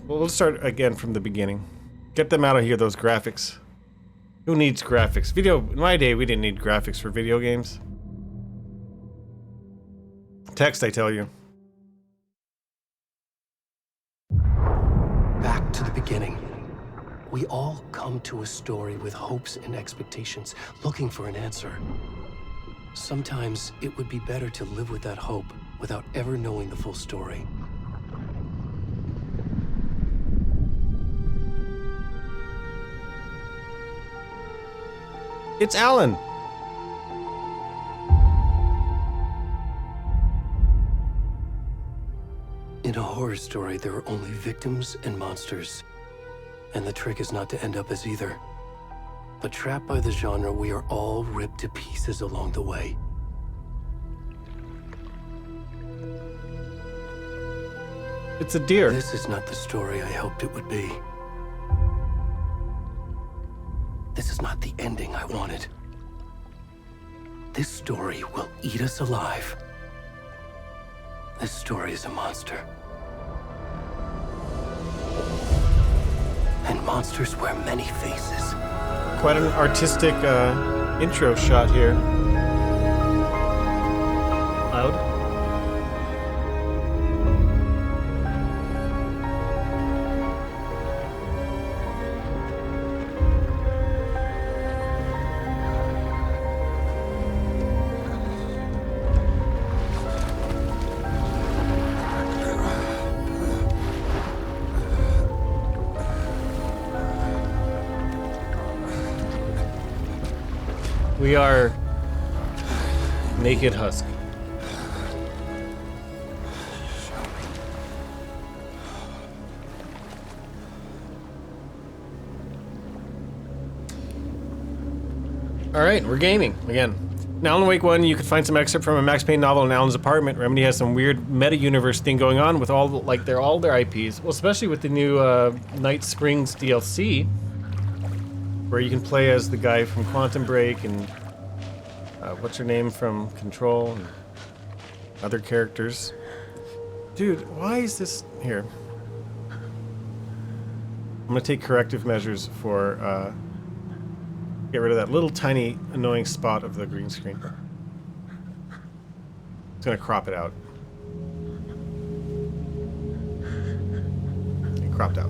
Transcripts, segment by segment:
Well, we'll start again from the beginning. Get them out of here, those graphics. Who needs graphics? In my day, we didn't need graphics for video games. Text, I tell you. Back to the beginning. We all come to a story with hopes and expectations, looking for an answer. Sometimes it would be better to live with that hope without ever knowing the full story. It's Alan. In a horror story, there are only victims and monsters. And the trick is not to end up as either. But trapped by the genre, we are all ripped to pieces along the way. It's a deer. This is not the story I hoped it would be. This is not the ending I wanted. This story will eat us alive. This story is a monster. And monsters wear many faces. Quite an artistic intro shot here. Loud. We are naked Husk. Alright, we're gaming again. In Alan Wake 1, you can find some excerpt from a Max Payne novel in Alan's apartment. Remedy has some weird meta-universe thing going on with all their IPs. Well, especially with the new Night Springs DLC, where you can play as the guy from Quantum Break and what's her name from Control and other characters. Dude, why is this here? I'm gonna take corrective measures for get rid of that little tiny annoying spot of the green screen. It's gonna crop it out. Okay, cropped out.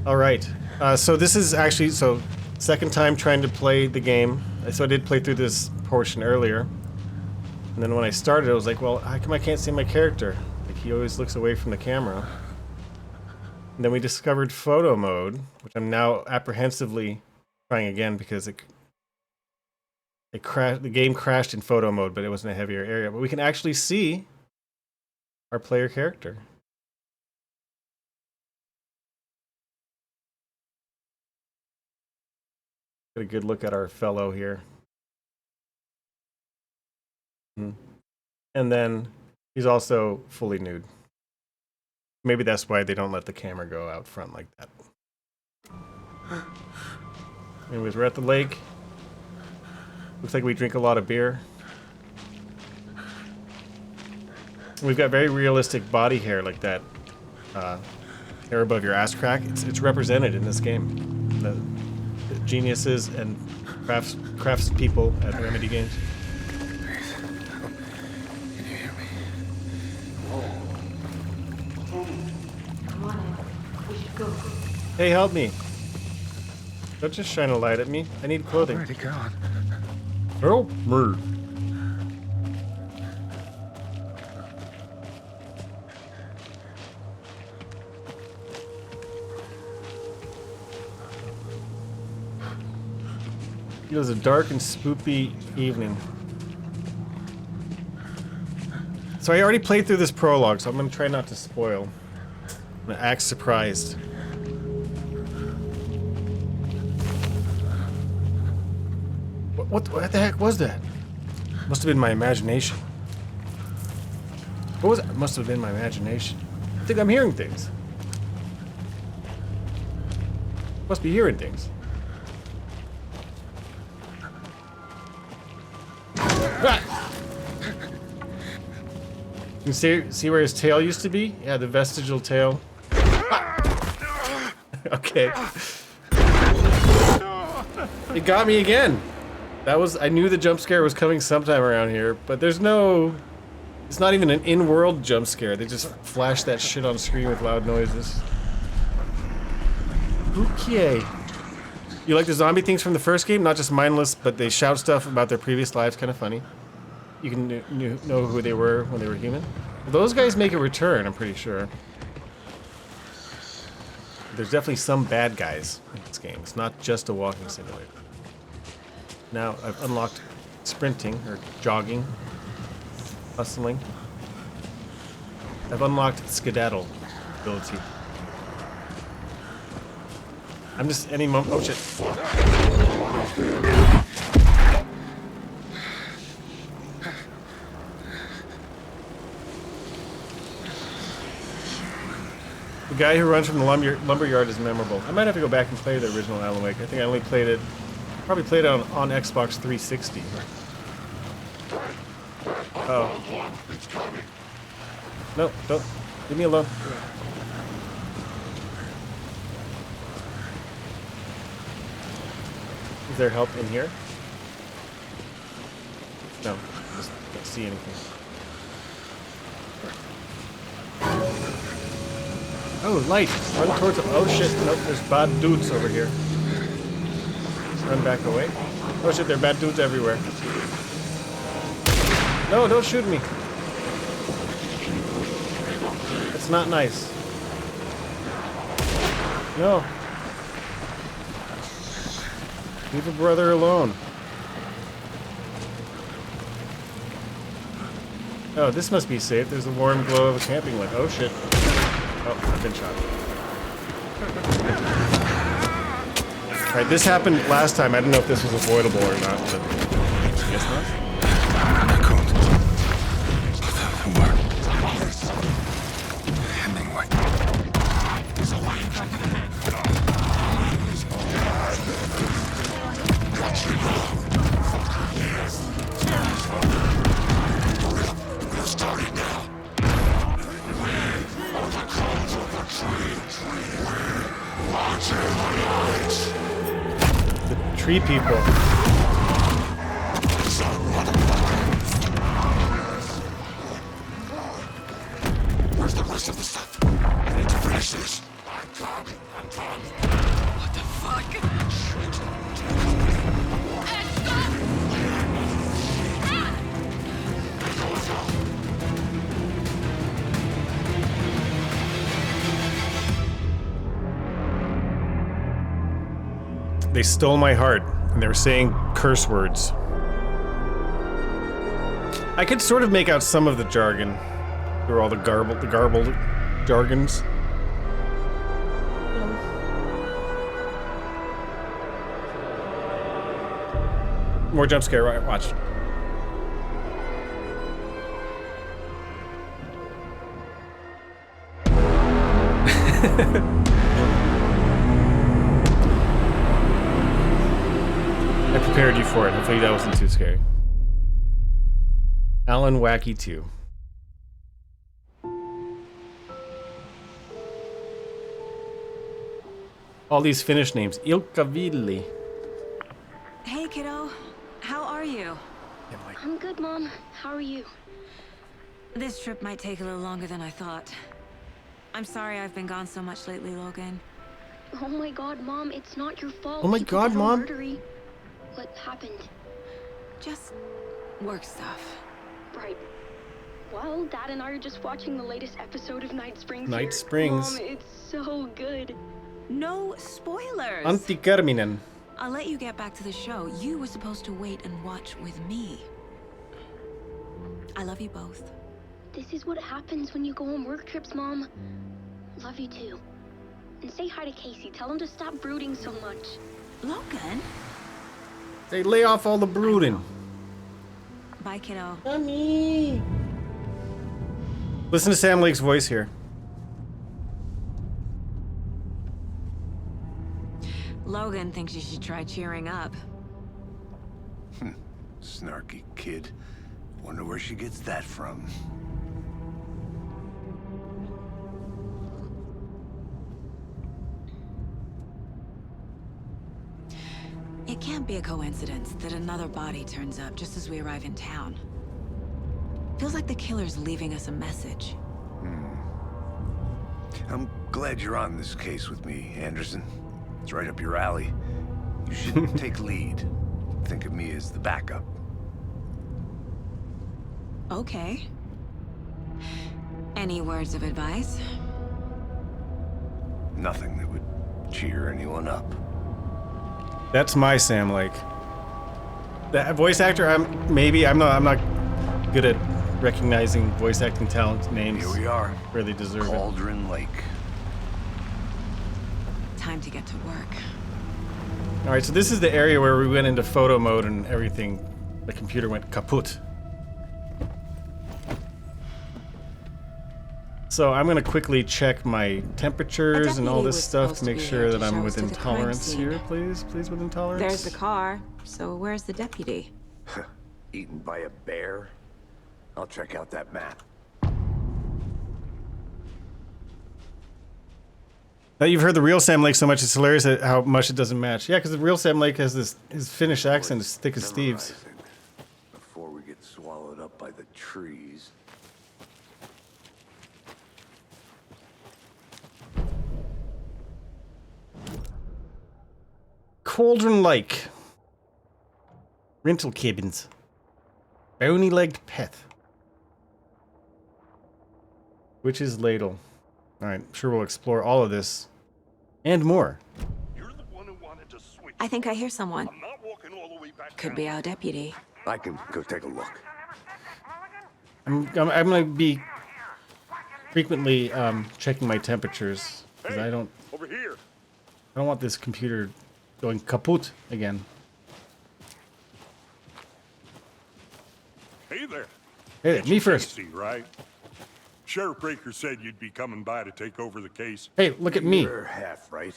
All right. So this is actually second time trying to play the game. So I did play through this portion earlier, and then when I started, I was like, well, how come I can't see my character? Like, he always looks away from the camera. And then we discovered photo mode, which I'm now apprehensively trying again because the game crashed in photo mode, but it was in a heavier area. But we can actually see our player character. Get a good look at our fellow here. And then he's also fully nude. Maybe that's why they don't let the camera go out front like that. Anyways, we're at the lake. Looks like we drink a lot of beer. We've got very realistic body hair like that. Hair above your ass crack. It's represented in this game. The geniuses and crafts people at Remedy Games. Can you hear me? Come on in. We should go. Hey, help me. Don't just shine a light at me. I need clothing. Already gone. Help me. It was a dark and spoopy evening. So I already played through this prologue, so I'm gonna try not to spoil. I'm gonna act surprised. What the heck was that? Must have been my imagination. What was it? Must have been my imagination. I think I'm hearing things. Must be hearing things. Ah! You see where his tail used to be? Yeah, the vestigial tail. Okay. It got me again. I knew the jump scare was coming sometime around here, but there's no... It's not even an in-world jump scare. They just flash that shit on screen with loud noises. Okay. You like the zombie things from the first game? Not just mindless, but they shout stuff about their previous lives. Kind of funny. You can know who they were when they were human. Those guys make a return, I'm pretty sure. There's definitely some bad guys in this game. It's not just a walking simulator. Now I've unlocked sprinting, or jogging, hustling. I've unlocked skedaddle ability. I'm just any moment. Oh shit. The guy who runs from the lumberyard is memorable. I might have to go back and play the original Alan Wake. I think I only played it, probably played it on Xbox 360. Oh. No, don't. Leave me alone. Is there help in here? No, just don't see anything. Oh, light! Run towards them. Oh shit, nope, there's bad dudes over here. Run back away. Oh shit, there are bad dudes everywhere. No, don't shoot me. That's not nice. No. Leave a brother alone. Oh, this must be safe. There's a warm glow of a camping light. Oh shit. Oh, I've been shot. Alright, this happened last time. I don't know if this was avoidable or not, but I guess not. The tree people. Where's the rest of the stuff? I need to finish this. What the fuck? They stole my heart, and they were saying curse words. I could sort of make out some of the jargon. Through all the garbled jargons. More jump scare, right? Watch. I prepared you for it. Hopefully that wasn't too scary. Alan Wacky 2. All these Finnish names. Ilkka-Villi. Hey, kiddo. How are you? I'm good, Mom. How are you? This trip might take a little longer than I thought. I'm sorry I've been gone so much lately, Logan. Oh my god, Mom, it's not your fault. Oh my People god, got Mom. murdery. What happened? Just work stuff. Right. Well, Dad and I are just watching the latest episode of Night Springs. Night here. Springs. Mom, it's so good. No spoilers. Antti Karminen. I'll let you get back to the show. You were supposed to wait and watch with me. I love you both. This is what happens when you go on work trips, Mom. Love you too. And say hi to Casey. Tell him to stop brooding so much. Logan? They lay off all the brooding. Bye, kiddo. Mommy. Listen to Sam Lake's voice here. Logan thinks you should try cheering up. Snarky kid. Wonder where she gets that from. can't be a coincidence that another body turns up just as we arrive in town. Feels like the killer's leaving us a message. I'm glad you're on this case with me, Anderson. It's right up your alley. You should take lead. Think of me as the backup. Okay. Any words of advice? Nothing that would cheer anyone up. That's my Sam Lake. That voice actor, I'm not good at recognizing voice acting talent names. Here we are. Where they deserve it. Cauldron Lake. Time to get to work. All right, so this is the area where we went into photo mode and everything. The computer went kaput. So I'm gonna quickly check my temperatures and all this stuff to make sure that I'm within tolerance here, please. Please within tolerance. There's the car. So where's the deputy? Eaten by a bear? I'll check out that map. Now you've heard the real Sam Lake so much, it's hilarious at how much it doesn't match. Yeah, because the real Sam Lake has his Finnish accent as thick as Steve's. Before we get swallowed up by the trees. Cauldron Lake. Rental cabins. Bony-legged pet. Witch's ladle. Alright, sure we'll explore all of this. And more. You're the one who wanted to switch. I think I hear someone. I'm not walking all the way back Could down. be our deputy. I can go take a look. I'm gonna be frequently checking my temperatures. Because Hey, I don't over here. want this computer going kaput again. Hey there. Hey, me first. Casey, right? Sheriff Breaker said you'd be coming by to take over the case. Hey, look at me. You're half right.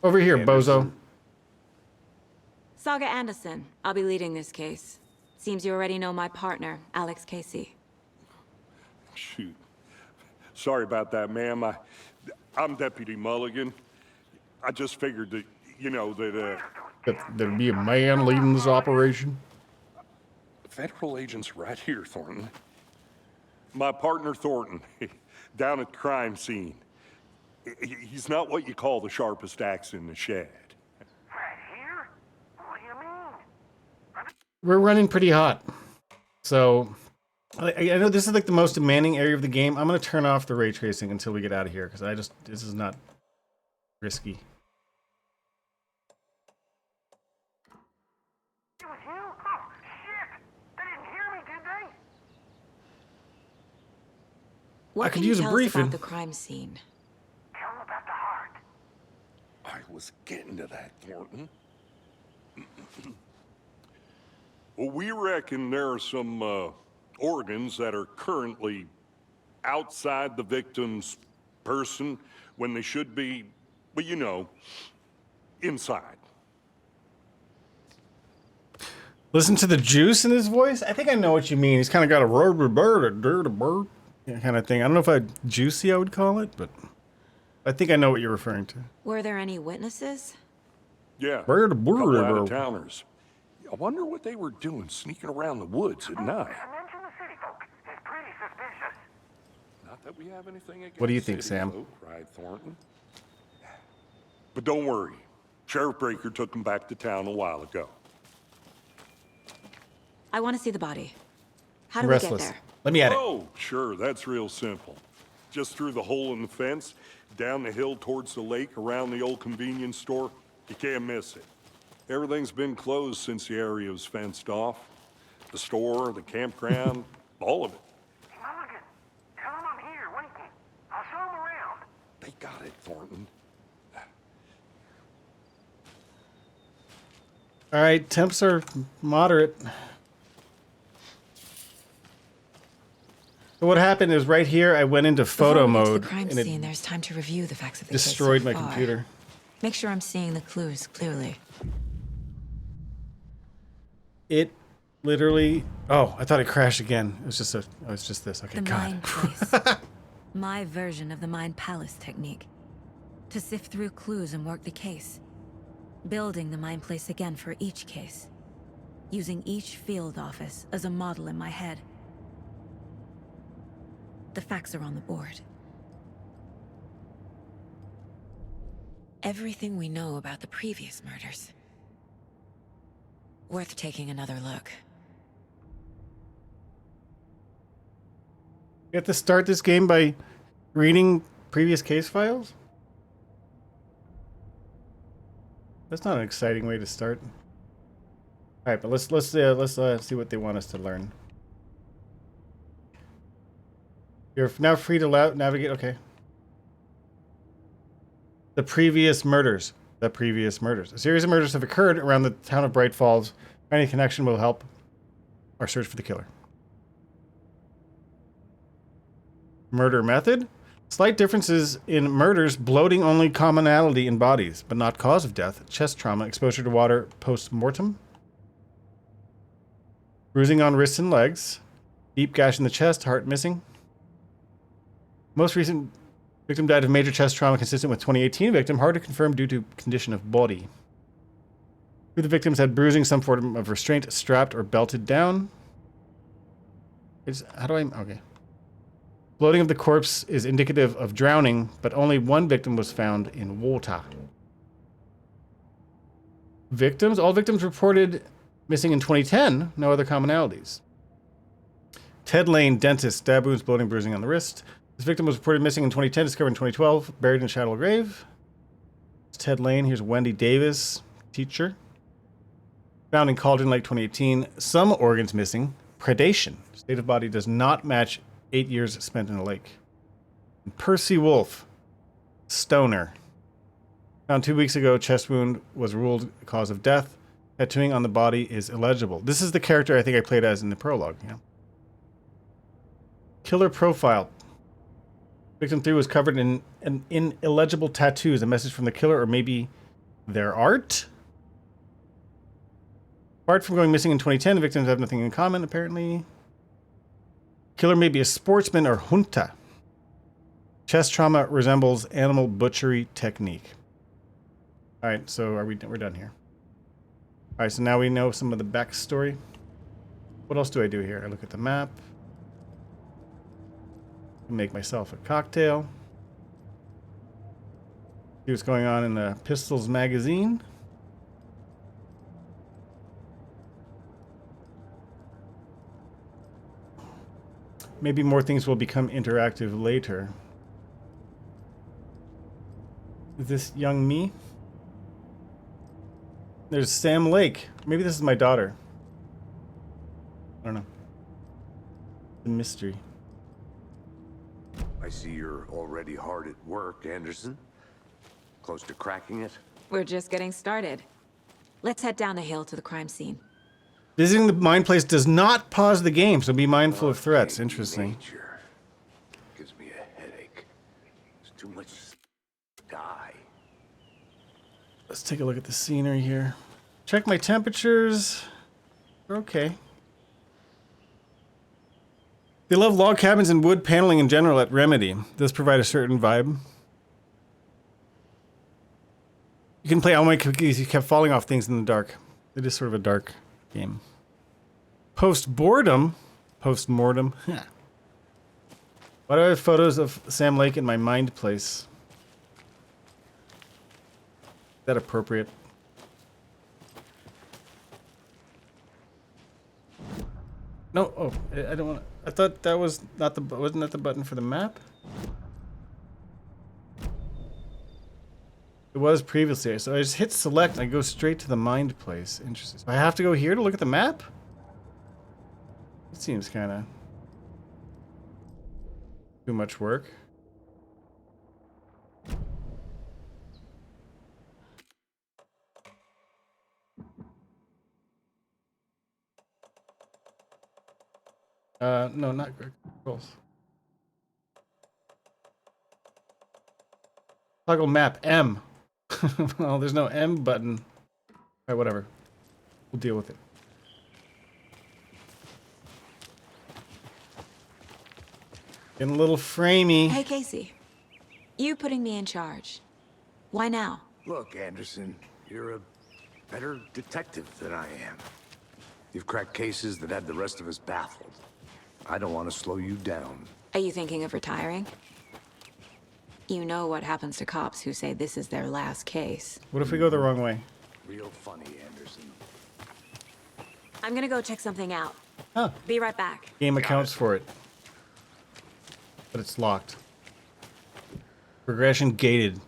Over here, bozo. Anderson. Saga Anderson. I'll be leading this case. Seems you already know my partner, Alex Casey. Shoot. Sorry about that, ma'am. I'm Deputy Mulligan. I just figured that, That there'd be a man leading this operation. federal agent's right here, Thornton. My partner, Thornton, down at the crime scene. He's not what you call the sharpest axe in the shed. Right here? What do you mean? We're running pretty hot. So, I know this is like the most demanding area of the game. I'm going to turn off the ray tracing until we get out of here, because this is not risky. It was you? Oh, shit! They didn't hear me, did they? What I could can use a you tell us briefing. about the crime scene? Tell them about the heart. I was getting to that, Thornton. Well, we reckon there are some organs that are currently outside the victim's person when they should be, well, inside. Listen to the juice in his voice? I think I know what you mean. He's kind of got a bird kind of thing. I don't know if juicy I would call it, but I think I know what you're referring to. Were there any witnesses? Yeah, Bird, couple out-of-towners. I wonder what they were doing sneaking around the woods at night. Mention the city folk. It's pretty suspicious. Not that we have anything against What do you think, city Sam? folk, cried Thornton. But don't worry. Sheriff Breaker took them back to town a while ago. I want to see the body. How do we Restless. get there? Let me at it. Oh, sure, that's real simple. Just through the hole in the fence, down the hill towards the lake, around the old convenience store. You can't miss it. Everything's been closed since the area was fenced off. The store, the campground, all of it. Mulligan, tell them I'm here waiting. I'll show them around. They got it, Thornton. All right, temps are moderate. So what happened is right here, I went into photo Before we get to mode the crime and it scene, there's time to review the facts of the destroyed case so my far. computer. Make sure I'm seeing the clues clearly. It literally. Oh, I thought it crashed again. It was just this. Okay, The God. Mind Place. My version of the Mind Palace technique. To sift through clues and work the case. building the mind place again for each case, using each field office as a model in my head. The facts are on the board. Everything we know about the previous murders. Worth taking another look. You have to start this game by reading previous case files? That's not an exciting way to start. All right, but let's see what they want us to learn. You're now free to navigate. Okay. The previous murders. The previous murders. A series of murders have occurred around the town of Bright Falls. Any connection will help our search for the killer. Murder method. Slight differences in murders, bloating only commonality in bodies, but not cause of death. Chest trauma, exposure to water post-mortem. Bruising on wrists and legs. Deep gash in the chest, heart missing. Most recent victim died of major chest trauma consistent with 2018 victim, hard to confirm due to condition of body. Two of the victims had bruising, some form of restraint, strapped or belted down. Okay. Bloating of the corpse is indicative of drowning, but only one victim was found in water. Victims? All victims reported missing in 2010. No other commonalities. Ted Lane, dentist, stab wounds, bloating, bruising on the wrist. This victim was reported missing in 2010, discovered in 2012, buried in a shallow grave. It's Ted Lane. Here's Wendy Davis, teacher. Found in Cauldron Lake 2018. Some organs missing. Predation. State of body does not match 8 years spent in the lake. And Percy Wolf, stoner. Found 2 weeks ago, chest wound was ruled cause of death. Tattooing on the body is illegible. This is the character I think I played as in the prologue. Yeah. Killer profile. Victim 3 was covered in illegible tattoos. A message from the killer or maybe their art? Apart from going missing in 2010, the victims have nothing in common, apparently. Killer may be a sportsman or junta. Chest trauma resembles animal butchery technique. All right, so we're done here. All right, so now we know some of the backstory. What else do I do here? I look at the map. Make myself a cocktail. See what's going on in the Pistols magazine. Maybe more things will become interactive later. Is this young me? There's Sam Lake. Maybe this is my daughter. I don't know. The mystery. I see you're already hard at work, Anderson. Close to cracking it? We're just getting started. Let's head down the hill to the crime scene. Visiting the mind place does not pause the game, so be mindful of threats. Interesting. Nature gives me a headache. There's too much dye. Let's take a look at the scenery here. Check my temperatures. We're okay. They love log cabins and wood paneling in general at Remedy. Does provide a certain vibe. You can play all my cookies. You kept falling off things in the dark. It is sort of a dark game. Post-boredom? Post-mortem? Why do I have photos of Sam Lake in my mind place? Is that appropriate? No, oh, I don't want to. I thought that was not the, wasn't that the button for the map? It was previously, so I just hit select and I go straight to the mind place. Interesting. So I have to go here to look at the map? It seems kind of too much work. No, not controls. Toggle map M. Well, there's no M button. All right, whatever. We'll deal with it. Getting a little framey. Hey, Casey. You putting me in charge. Why now? Look, Anderson, you're a Better detective than I am. You've cracked cases that had the rest of us baffled. I don't want to slow you down. Are you thinking of retiring? You know what happens to cops who say this is their last case. What if we go the wrong way? Real funny, Anderson. I'm gonna go check something out. Huh. Be right back. Game accounts for it. But it's locked. Progression gated.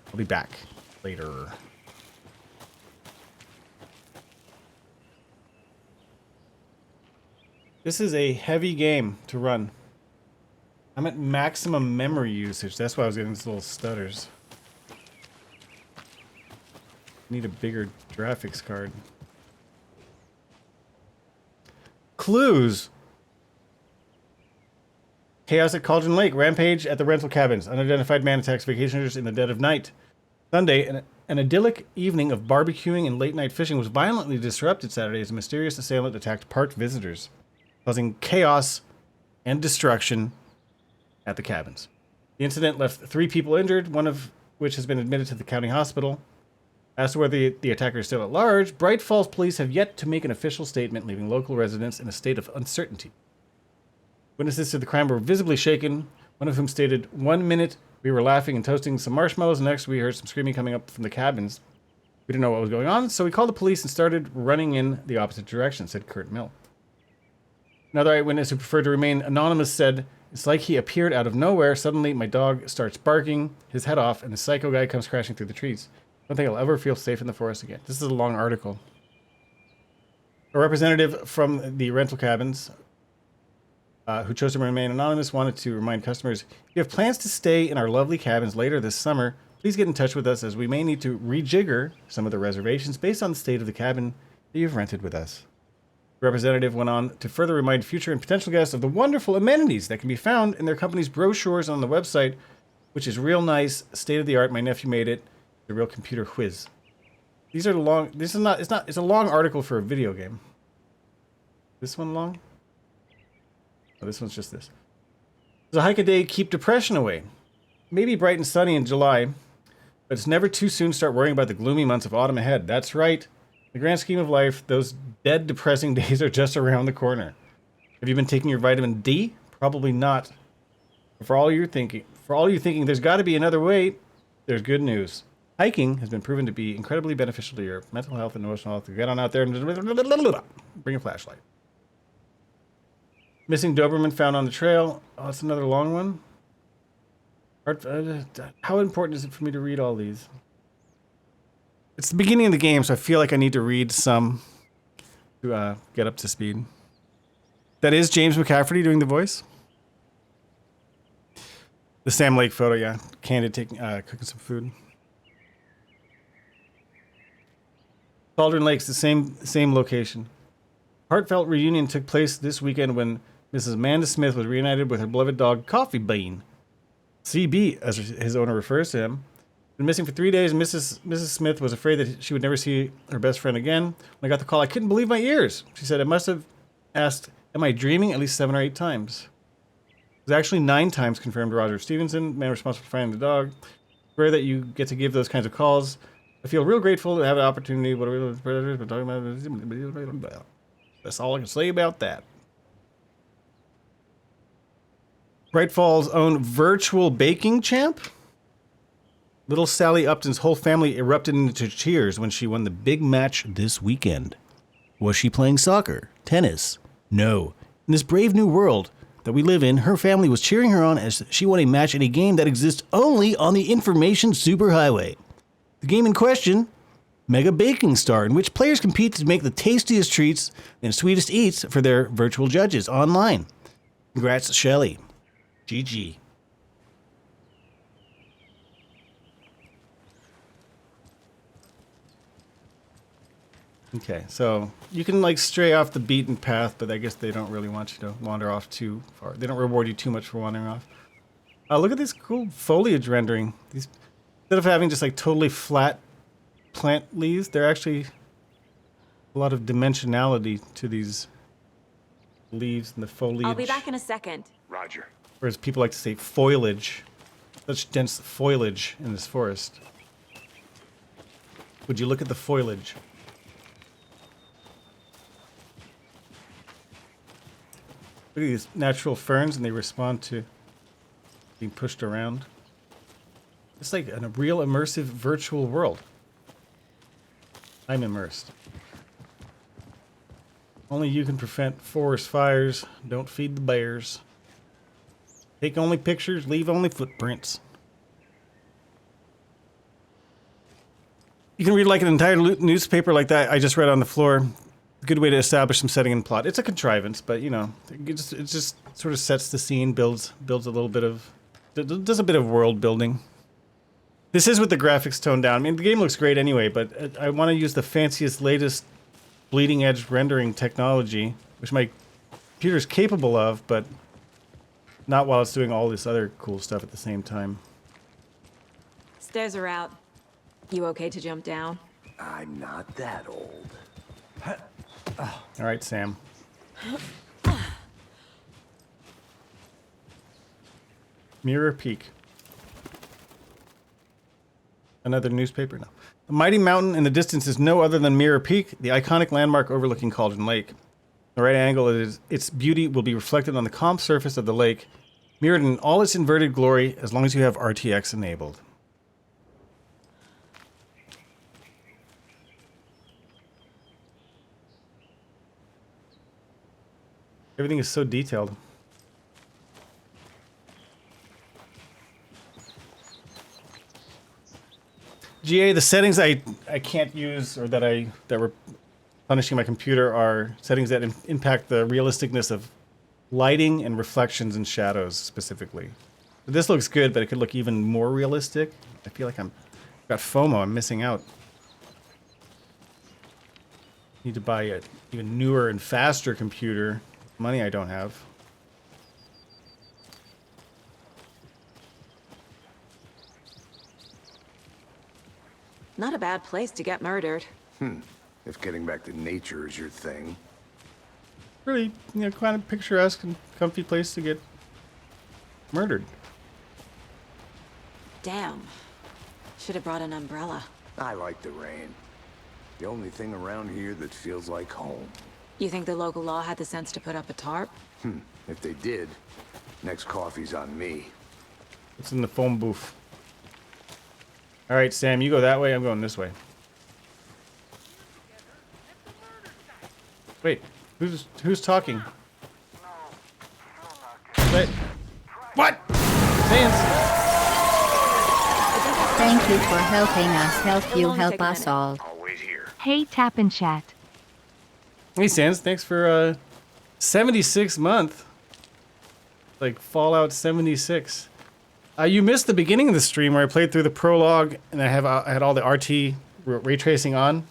I'll be back later. This is a heavy game to run. I'm at maximum memory usage. That's why I was getting these little stutters. Need a bigger graphics card. Clues. Chaos at Cauldron Lake. Rampage at the rental cabins. Unidentified man attacks vacationers in the dead of night. Sunday, an idyllic evening of barbecuing and late-night fishing was violently disrupted Saturday as a mysterious assailant attacked parked visitors, causing chaos and destruction at the cabins. The incident left 3 people injured, one of which has been admitted to the county hospital. As to whether the attacker is still at large, Bright Falls police have yet to make an official statement, leaving local residents in a state of uncertainty. Witnesses to the crime were visibly shaken, one of whom stated, "1 minute we were laughing and toasting some marshmallows, next we heard some screaming coming up from the cabins. We didn't know what was going on, so we called the police and started running in the opposite direction," said Kurt Mill. Another eyewitness who preferred to remain anonymous said, "It's like he appeared out of nowhere. Suddenly my dog starts barking his head off and the psycho guy comes crashing through the trees. I don't think I'll ever feel safe in the forest again." This is a long article. A representative from the rental cabins who chose to remain anonymous wanted to remind customers, "If you have plans to stay in our lovely cabins later this summer, please get in touch with us as we may need to rejigger some of the reservations based on the state of the cabin that you've rented with us." The representative went on to further remind future and potential guests of the wonderful amenities that can be found in their company's brochures on the website, which is real nice, state-of-the-art. My nephew made it. The real computer whiz. These are long. This is not. It's a long article for a video game. This one long? Oh, this one's just this. Does a hike a day keep depression away? Maybe bright and sunny in July, but it's never too soon to start worrying about the gloomy months of autumn ahead. That's right. In the grand scheme of life, those dead, depressing days are just around the corner. Have you been taking your vitamin D? Probably not. But for all you thinking there's got to be another way, there's good news. Hiking has been proven to be incredibly beneficial to your mental health and emotional health. Get on out there and bring a flashlight. Missing Doberman found on the trail. Oh, that's another long one. How important is it for me to read all these? It's the beginning of the game, so I feel like I need to read some to get up to speed. That is James McCafferty doing the voice. The Sam Lake photo, yeah. Candid taking cooking some food. Cauldron Lake's the same location. Heartfelt reunion took place this weekend when Mrs. Amanda Smith was reunited with her beloved dog Coffee Bean. CB, as his owner refers to him. Been missing for 3 days. Mrs. Smith was afraid that she would never see her best friend again. When I got the call, I couldn't believe my ears. She said, "I must have asked, am I dreaming?" at least 7 or 8 times. It was actually 9 times, confirmed Roger Stevenson, man responsible for finding the dog. It's rare that you get to give those kinds of calls. I feel real grateful to have the opportunity. What are we talking about? That's all I can say about that. Bright Falls' own virtual baking champ? Little Sally Upton's whole family erupted into cheers when she won the big match this weekend. Was she playing soccer? Tennis? No. In this brave new world that we live in, her family was cheering her on as she won a match in a game that exists only on the information superhighway. The game in question, Mega Baking Star, in which players compete to make the tastiest treats and sweetest eats for their virtual judges online. Congrats, Shelly. GG. Okay, so you can like stray off the beaten path, but I guess they don't really want you to wander off too far. They don't reward you too much for wandering off. Look at this cool foliage rendering. These, instead of having just like totally flat plant leaves, they're actually a lot of dimensionality to these leaves and the foliage. I'll be back in a second. Roger. Or as people like to say, foliage. Such dense foliage in this forest. Would you look at the foliage? Look at these natural ferns, and they respond to being pushed around. It's like a real immersive virtual world. I'm immersed. Only you can prevent forest fires. Don't feed the bears. Take only pictures, leave only footprints. You can read like an entire newspaper like that I just read on the floor. Good way to establish some setting and plot. It's a contrivance, but you know, it just sort of sets the scene, builds a little bit of, does a bit of world building. This is with the graphics toned down. I mean, the game looks great anyway, but I want to use the fanciest, latest bleeding edge rendering technology, which my computer's capable of, but not while it's doing all this other cool stuff at the same time. Stairs are out. You okay to jump down? I'm not that old. All right, Sam. Mirror Peak. Another newspaper? No. The mighty mountain in the distance is no other than Mirror Peak, the iconic landmark overlooking Cauldron Lake. The right angle, its beauty will be reflected on the calm surface of the lake, mirrored in all its inverted glory as long as you have RTX enabled. Everything is so detailed. GA, the settings I can't use, or that were punishing my computer, are settings that impact the realisticness of lighting and reflections and shadows specifically. This looks good, but it could look even more realistic. I feel like I've got FOMO. I'm missing out. Need to buy an even newer and faster computer. Money I don't have. Not a bad place to get murdered. If getting back to nature is your thing. Really, you know, kind of picturesque and comfy place to get murdered. Damn. Should have brought an umbrella. I like the rain. The only thing around here that feels like home. You think the local law had the sense to put up a tarp? If they did, next coffee's on me. It's in the phone booth. All right, Sam, you go that way. I'm going this way. Wait, who's talking? Wait. What? Sans. Thank you for helping us help you help us all. I'll wait here. Hey, tap and chat. Hey, Sans, thanks for 76 month. Like Fallout 76. You missed the beginning of the stream where I played through the prologue, and I had all the RT ray tracing on.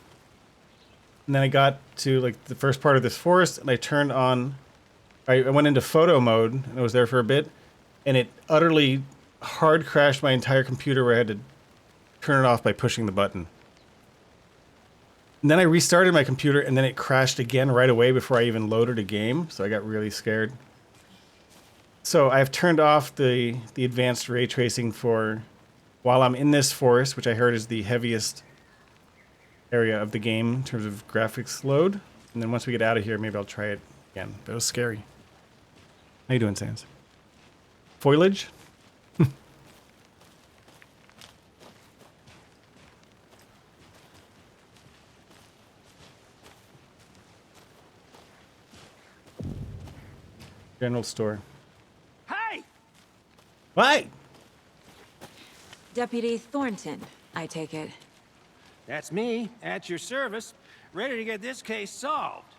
And then I got to like the first part of this forest, and I turned on. I went into photo mode, and I was there for a bit, and it utterly hard crashed my entire computer where I had to turn it off by pushing the button. And then I restarted my computer, and then it crashed again right away before I even loaded a game, so I got really scared. So I've turned off the advanced ray tracing for while I'm in this forest, which I heard is the heaviest area of the game in terms of graphics load. And then once we get out of here, maybe I'll try it again. But it was scary. How you doing, Sans? Foliage? General store. Hey! What? Deputy Thornton, I take it. That's me, at your service, ready to get this case solved.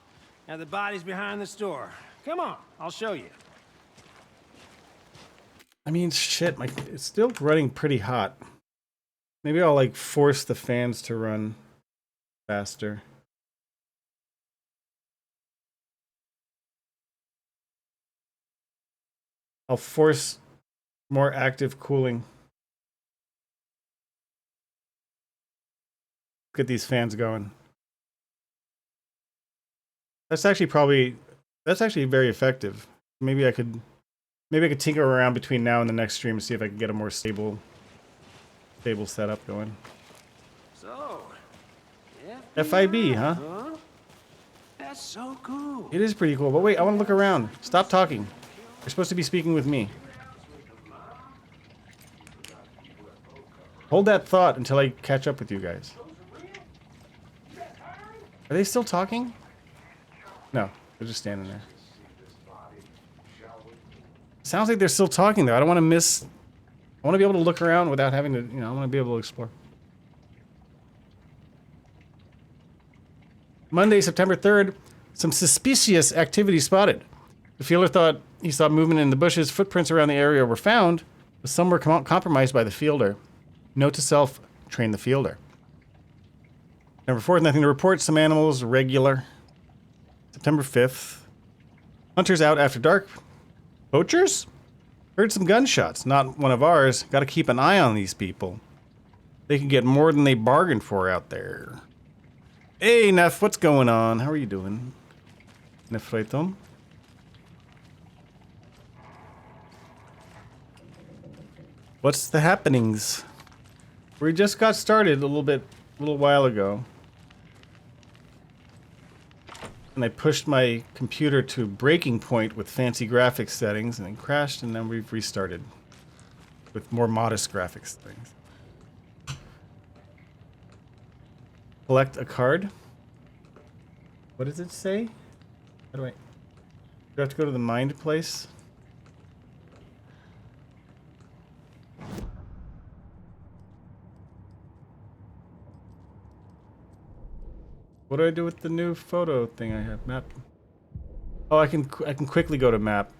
Now the body's behind the store. Come on, I'll show you. I mean, shit, it's still running pretty hot. Maybe I'll, like, force the fans to run faster. I'll force more active cooling. Get these fans going. That's actually very effective. Maybe I could tinker around between now and the next stream and see if I can get a more stable setup going. So, FIB, huh? That's so cool. It is pretty cool. But wait, I want to look around. Stop talking. You're supposed to be speaking with me. Hold that thought until I catch up with you guys. Are they still talking? No, they're just standing there. Sounds like they're still talking though. I don't want to miss. I want to be able to look around without having to, I want to be able to explore. Monday, September 3rd, some suspicious activity spotted. The fielder thought he saw movement in the bushes. Footprints around the area were found, but some were compromised by the fielder. Note to self, train the fielder. September 4th, nothing to report. Some animals, regular. September 5th, hunters out after dark. Poachers? Heard some gunshots. Not one of ours. Got to keep an eye on these people. They can get more than they bargained for out there. Hey, Neff, what's going on? How are you doing? Nefretom? What's the happenings? We just got started a little while ago. And I pushed my computer to breaking point with fancy graphics settings and then crashed, and then we've restarted with more modest graphics settings. Collect a card. What does it say? How do I have to go to the mind place? What do I do with the new photo thing I have? Map. Oh, I can quickly go to map.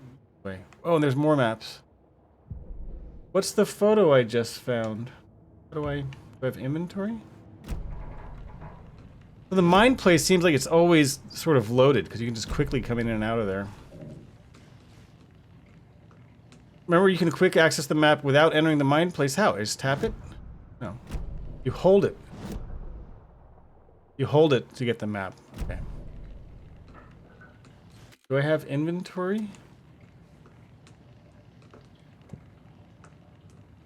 Wait. Oh, and there's more maps. What's the photo I just found? Do I have inventory? Well, the mind place seems like it's always sort of loaded because you can just quickly come in and out of there. Remember, you can quick access the map without entering the mind place. How? I just tap it? No. You hold it. You hold it to get the map. Okay. Do I have inventory?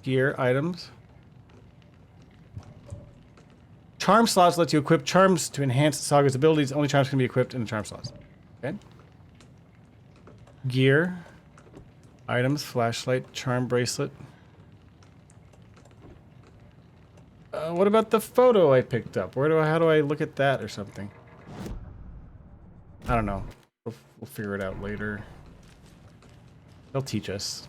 Gear, items. Charm slots lets you equip charms to enhance Saga's abilities. Only charms can be equipped in the charm slots. Okay. Gear. Items, flashlight, charm bracelet. What about the photo I picked up? How do I look at that or something? I don't know. We'll figure it out later. They'll teach us.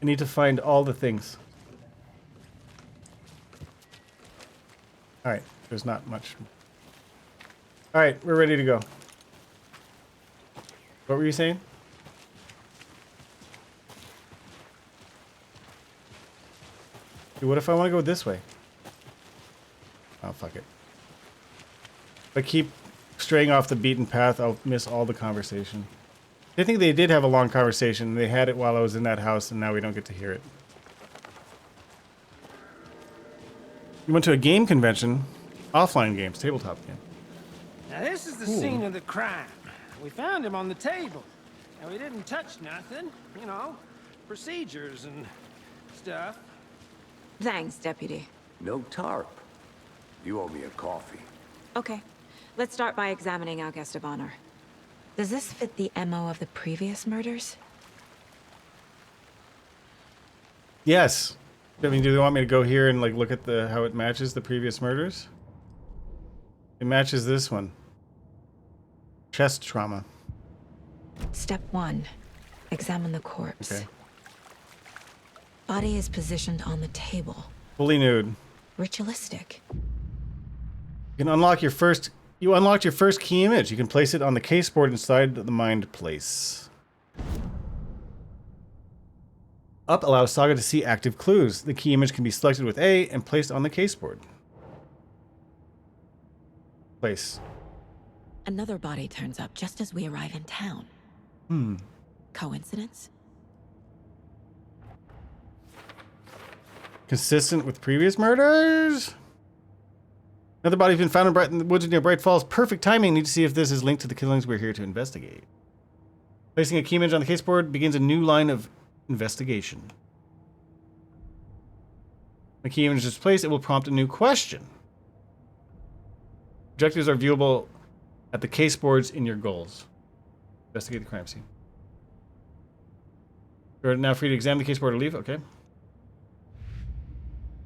I need to find all the things. Alright, there's not much. Alright, we're ready to go. What were you saying? Dude, what if I want to go this way? Oh, fuck it. If I keep straying off the beaten path, I'll miss all the conversation. I think they did have a long conversation. They had it while I was in that house, and now we don't get to hear it. You went to a game convention, offline games, tabletop game. Now this is the scene of the crime. We found him on the table, and we didn't touch nothing. You know, procedures and stuff. Thanks, Deputy. No tarp. You owe me a coffee. Okay, let's start by examining our guest of honor. Does this fit the MO of the previous murders? Yes. I mean, do they want me to go here and like look at how it matches the previous murders? It matches this one. Chest trauma. Step 1. Examine the corpse. Okay. Body is positioned on the table. Fully nude. Ritualistic. You can unlock your first... You unlocked your first key image. You can place it on the case board inside the mind place. Up allows Saga to see active clues. The key image can be selected with A and placed on the case board. Place. Another body turns up just as we arrive in town. Coincidence? Consistent with previous murders? Another body's been found in the woods near Bright Falls. Perfect timing. Need to see if this is linked to the killings we're here to investigate. Placing a key image on the caseboard begins a new line of investigation. When the key image is placed, it will prompt a new question. Objectives are viewable at the caseboards in your goals. Investigate the crime scene. You're now free to examine the caseboard or leave. Okay.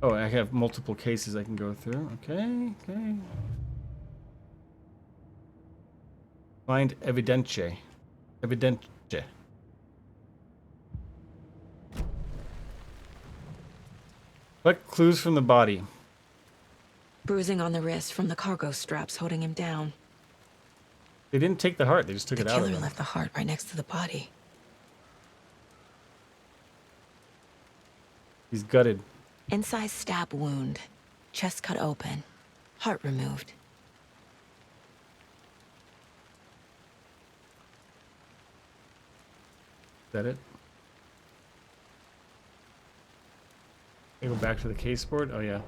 Oh, I have multiple cases I can go through. Okay, okay. Find evidence. Evidence. Collect clues from the body. Bruising on the wrist from the cargo straps holding him down. They didn't take the heart, they just took it out of The him. killer left the heart right next to the body. He's gutted. Incised stab wound. Chest cut open. Heart removed. Is that it? Can we go back to the caseboard? Oh yeah.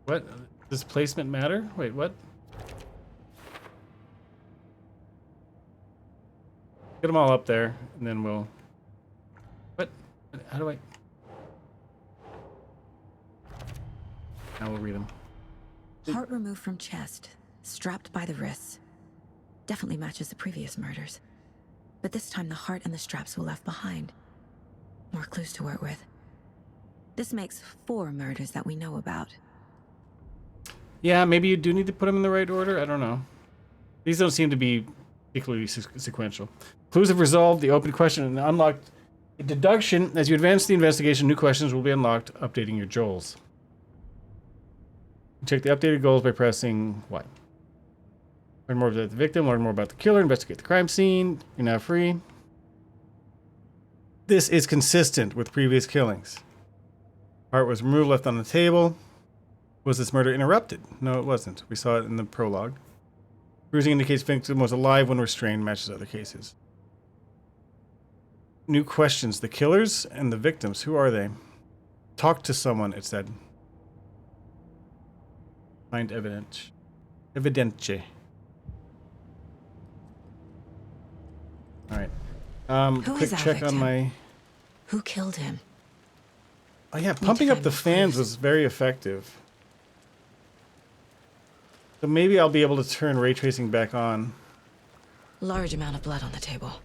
What? Does placement matter? Wait, what? Get them all up there, and then we'll... What? How do I... Now we'll read them. Heart removed from chest. Strapped by the wrists. Definitely matches the previous murders. But this time the heart and the straps were left behind. More clues to work with. This makes 4 murders that we know about. Yeah, maybe you do need to put them in the right order. I don't know. These don't seem to be particularly sequential. Clues have resolved the open question and unlocked a deduction. As you advance the investigation, new questions will be unlocked, updating your goals. Check the updated goals by pressing what? Learn more about the victim, learn more about the killer, investigate the crime scene. You're now free. This is consistent with previous killings. Heart was removed, left on the table. Was this murder interrupted? No, it wasn't. We saw it in the prologue. Bruising indicates victim was alive when restrained, matches other cases. New questions. The killers and the victims, who are they? Talk to someone, it said. Find evidence. Evidence. Alright. Who Quick is our check on victim? my... Who killed him? Oh yeah, pumping up the fans was very effective. So maybe I'll be able to turn ray tracing back on. Large amount of blood on the table.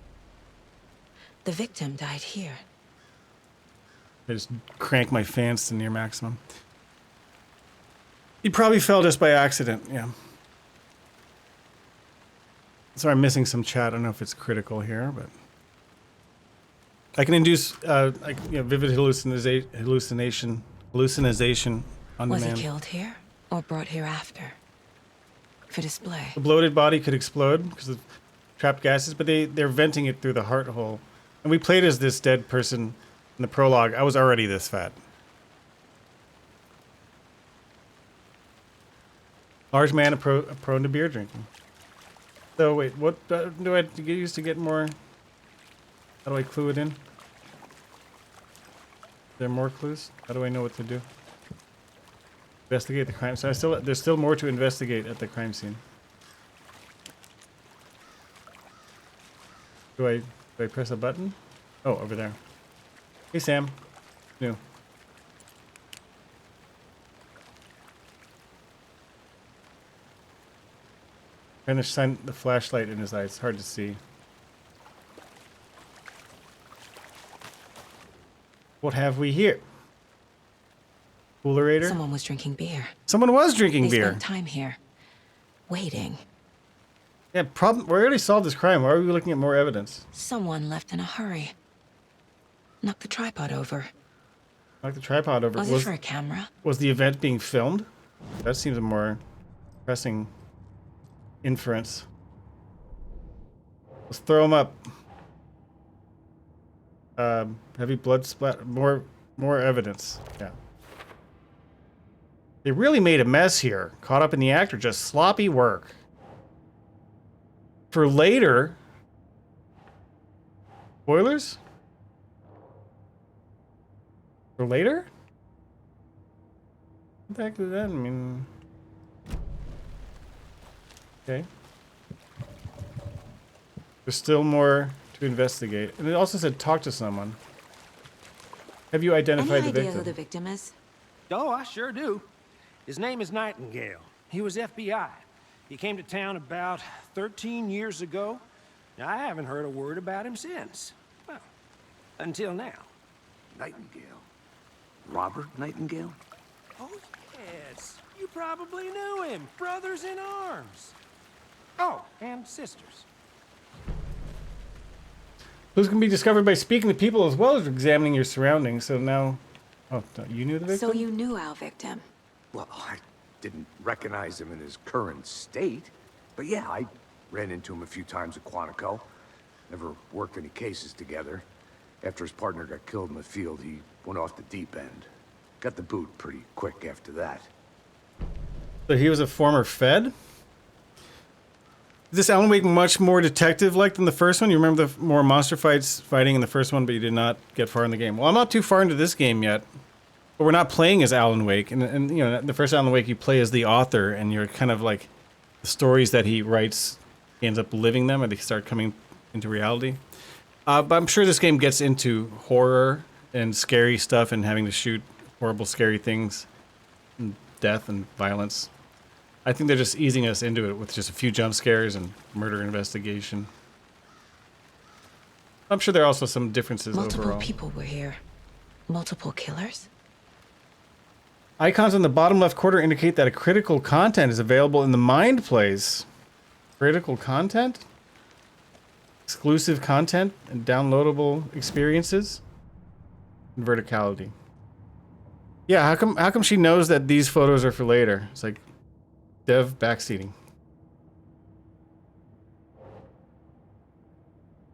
The victim died here. I just crank my fans to near maximum. He probably fell just by accident, yeah. Sorry, I'm missing some chat. I don't know if it's critical here, but... I can induce vivid hallucination on Was demand. he killed here or brought here after? For display. The bloated body could explode because of trapped gases, but they're venting it through the heart hole. And we played as this dead person in the prologue. I was already this fat. Large man prone to beer drinking. So wait, what do I use to get more? How do I clue it in? Is there more clues? How do I know what to do? Investigate the crime. So there's still more to investigate at the crime scene. Do I press a button? Oh, over there. Hey Sam. New. Trying to shine the flashlight in his eyes. It's hard to see. What have we here? Coolerator? Someone was drinking beer. Someone was drinking They beer. spent time here, waiting. Yeah, we already solved this crime. Why are we looking at more evidence? Someone left in a hurry. Knocked the tripod over. Knock the tripod over. Was it for a camera? Was the event being filmed? That seems a more pressing inference. Let's throw him up. Heavy blood splat. More evidence. Yeah. They really made a mess here. Caught up in the act or just sloppy work? for later. Spoilers? For later? What the heck does that mean? Okay. There's still more to investigate. And it also said talk to someone. Have you identified the Any idea victim? who the victim is? Oh, I sure do. His name is Nightingale. He was FBI. He came to town about 13 years ago. Now, I haven't heard a word about him since. Well, until now. Nightingale? Robert Nightingale? Oh, yes. You probably knew him. Brothers in arms. Oh, and sisters. Who's can be discovered by speaking to people as well as examining your surroundings. So now, oh, you knew the victim? So you knew our victim. Well, I didn't recognize him in his current state. But yeah, I ran into him a few times at Quantico. Never worked any cases together. After his partner got killed in the field, he went off the deep end. Got the boot pretty quick after that. So he was a former Fed? Is this Alan Wake much more detective-like than the first one? You remember the more monster fighting in the first one, but you did not get far in the game. Well, I'm not too far into this game yet. But we're not playing as Alan Wake. And you know, the first Alan Wake, you play as the author, and you're kind of like the stories that he writes, he ends up living them, and they start coming into reality. But I'm sure this game gets into horror and scary stuff and having to shoot horrible, scary things, and death and violence. I think they're just easing us into it with just a few jump scares and murder investigation. I'm sure there are also some differences Multiple overall. people were here. Multiple killers? Icons on the bottom left corner indicate that a critical content is available in the Mind Plays. Critical content? Exclusive content and downloadable experiences? And verticality. Yeah, how come she knows that these photos are for later? It's like dev backseating.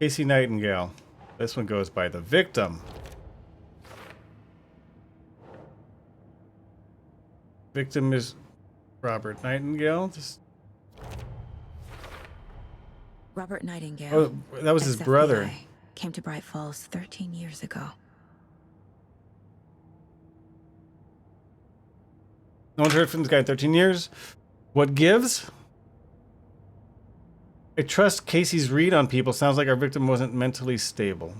Casey Nightingale. This one goes by the victim. Victim is Robert Nightingale. Robert Nightingale. Oh, that was his ex-FBI, brother. Came to Bright Falls 13 years ago. No one's heard from this guy in 13 years. What gives? I trust Casey's read on people. Sounds like our victim wasn't mentally stable.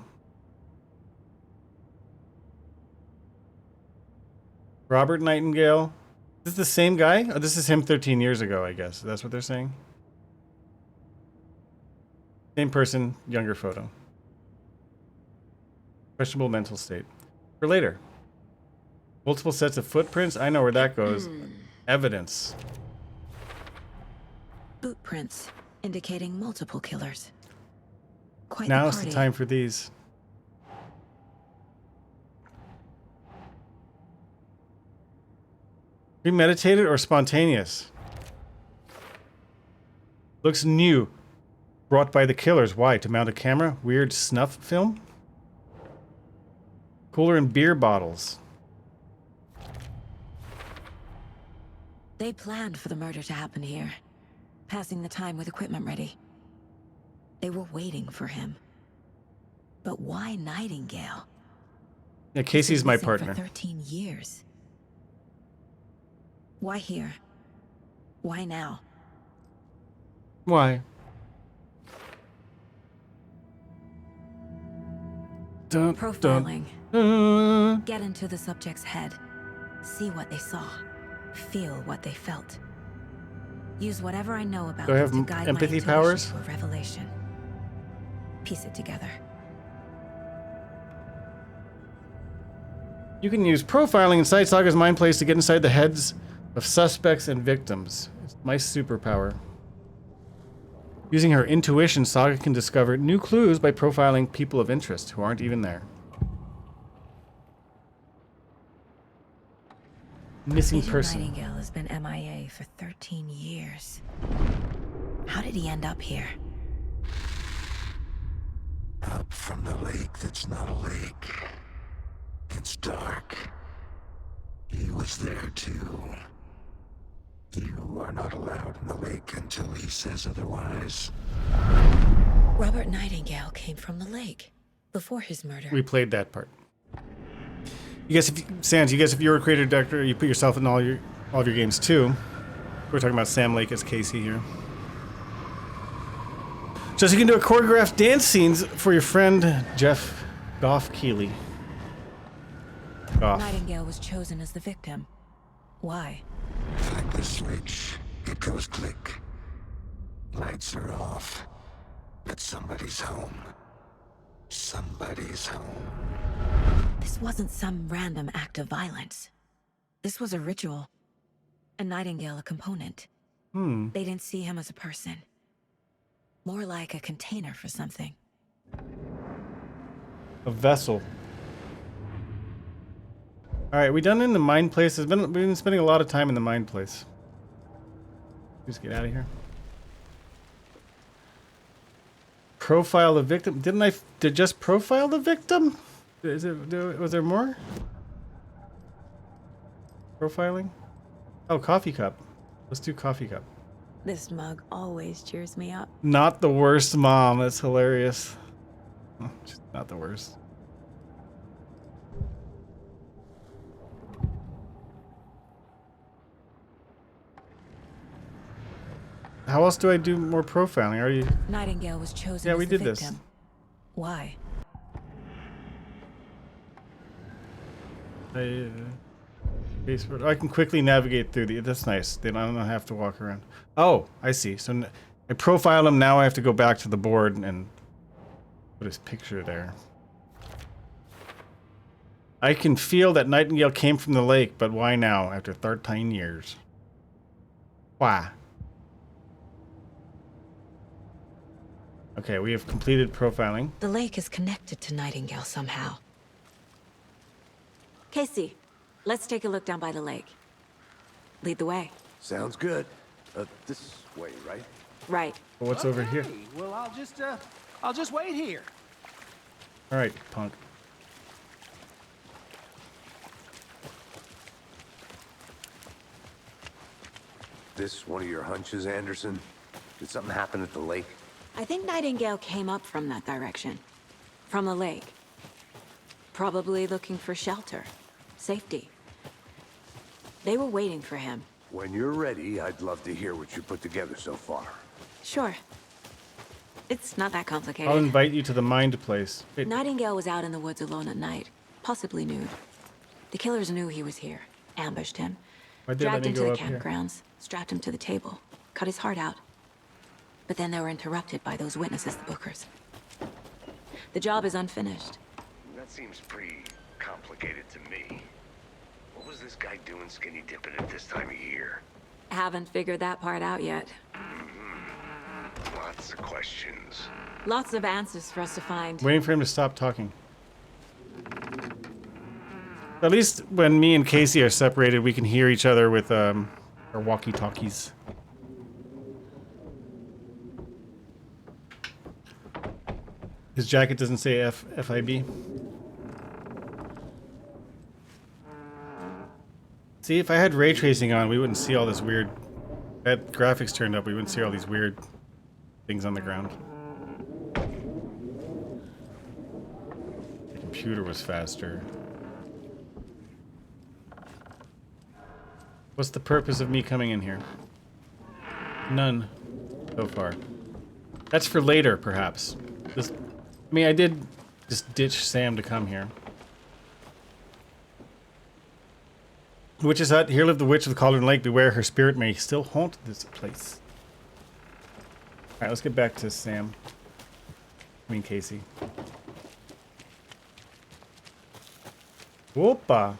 Robert Nightingale. Is this the same guy? Oh, this is him 13 years ago, I guess. That's what they're saying. Same person, younger photo. Questionable mental state. For later. Multiple sets of footprints. I know where that goes. Evidence. Boot prints indicating multiple killers. Quite Now the is party. the time for these. Premeditated or spontaneous? Looks new. Brought by the killers. Why? To mount a camera? Weird snuff film? Cooler and beer bottles. They planned for the murder to happen here, passing the time with equipment ready. They were waiting for him. But why Nightingale? Yeah, Casey's my Missing partner. For 13 years. Why here? Why now? Why? Dun, Profiling. dun. Get into the subject's head. See what they saw. Feel what they felt. Use whatever I know about Do I them have to guide empathy my intuition powers? to a revelation. Piece it together. You can use profiling inside Saga's mind plays to get inside the heads of suspects and victims. It's my superpower. Using her intuition, Saga can discover new clues by profiling people of interest who aren't even there. Missing Agent person. Nightingale has been MIA for 13 years. How did he end up here? Up from the lake that's not a lake. It's dark. He was there too. You are not allowed in the lake until he says otherwise. Robert Nightingale came from the lake before his murder. We played that part. You guess if you were a creator director, you put yourself in all of your games too. We're talking about Sam Lake as Casey here. So you can do a choreographed dance scenes for your friend Jeff Goff Keeley. Goff. Nightingale was chosen as the victim. Why? Flick the switch. It goes click. Lights are off. But somebody's home. Somebody's home. This wasn't some random act of violence. This was a ritual. And Nightingale a component. They didn't see him as a person. More like a container for something. A vessel. Alright, we done in the mine place? We've been spending a lot of time in the mine place. Just get out of here. Profile the victim. Didn't I just profile the victim? Was there more? Profiling? Oh, coffee cup. Let's do coffee cup. This mug always cheers me up. Not the worst, Mom. That's hilarious. Just not the worst. How else do I do more profiling? Already. Nightingale was chosen Yeah, as we the did victim. this. Why? I can quickly navigate through the. That's nice. Then I don't have to walk around. Oh, I see. So I profile him. Now I have to go back to the board and put his picture there. I can feel that Nightingale came from the lake, but why now, after 13 years? Why? Okay, we have completed profiling. The lake is connected to Nightingale somehow. Casey, let's take a look down by the lake. Lead the way. Sounds good. This way, right? Right. Well, what's over here? Well, I'll just wait here. All right, punk. This one of your hunches, Anderson? Did something happen at the lake? I think Nightingale came up from that direction. From the lake. Probably looking for shelter. Safety. They were waiting for him. When you're ready, I'd love to hear what you put together so far. Sure. It's not that complicated. I'll invite you to the mind place. Wait. Nightingale was out in the woods alone at night. Possibly nude. The killers knew he was here. Ambushed him. Why'd they let Dragged me him to go the up here? campgrounds. Strapped him to the table. Cut his heart out. But then they were interrupted by those witnesses, the Bookers. The job is unfinished. That seems pretty complicated to me. What was this guy doing skinny dipping at this time of year? Haven't figured that part out yet. Lots of questions. Lots of answers for us to find. Waiting for him to stop talking. At least when me and Casey are separated, we can hear each other with our walkie-talkies. His jacket doesn't say FIB. See, if I had ray tracing on, we wouldn't see all this weird... If I had graphics turned up, we wouldn't see all these weird things on the ground. The computer was faster. What's the purpose of me coming in here? None. So far. That's for later, perhaps. I mean, I did just ditch Sam to come here. Witch's hut. Here lived the witch of the Cauldron Lake. Beware, her spirit may still haunt this place. Alright, let's get back to Sam. I mean, Casey. Whoopa.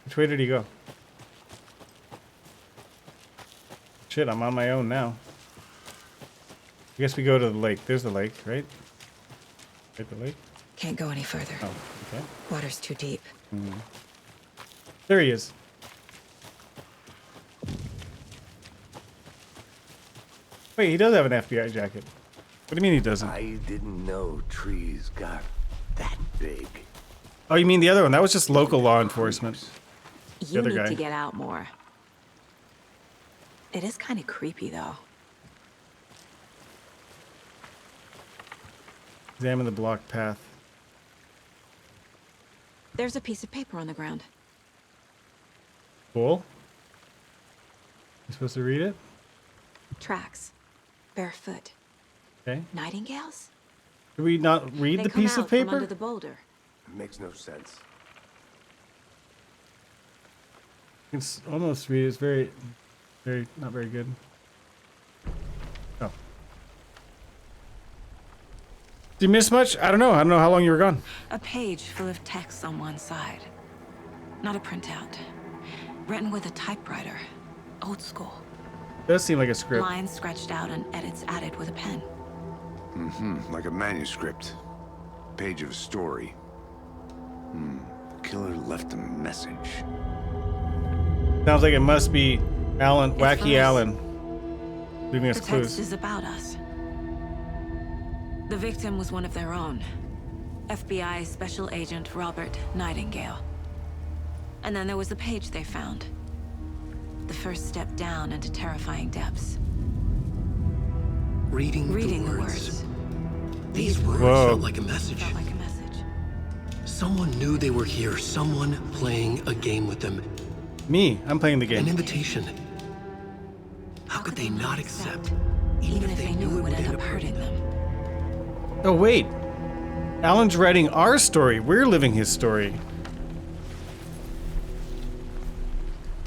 Which way did he go? Shit, I'm on my own now. I guess we go to the lake. There's the lake, right? Right, the lake? Can't go any further. Oh, okay. Water's too deep. There he is. Wait, he does have an FBI jacket. What do you mean he doesn't? I didn't know trees got that big. Oh, you mean the other one? That was just local law enforcement. You other need guy. to get out more. It is kind of creepy, though. Examine the blocked path. There's a piece of paper on the ground. Cool. You supposed to read it? Tracks. Barefoot. Okay. Nightingales? Do we not read They the come piece out of from paper? under the boulder. It makes no sense. It's almost read. It's very, not very good. Oh. Did you miss much? I don't know. I don't know how long you were gone. A page full of text on one side. Not a printout. Written with a typewriter. Old school. Does seem like a script. Lines scratched out and edits added with a pen. Mm-hmm. Like a manuscript. Page of a story. The killer left a message. Sounds like it must be Alan, It's Wacky us. Alan, leaving us The text clues. is about us. The victim was one of their own. FBI Special Agent Robert Nightingale. And then there was the page they found. The first step down into terrifying depths. Reading The the words. words. These words Whoa. felt like a message. Felt like a message. Someone knew they were here. Someone playing a game with them. Me, I'm playing the An game. invitation. How could they not accept? Even if they knew it would end up hurting them. Oh wait, Alan's writing our story. We're living his story.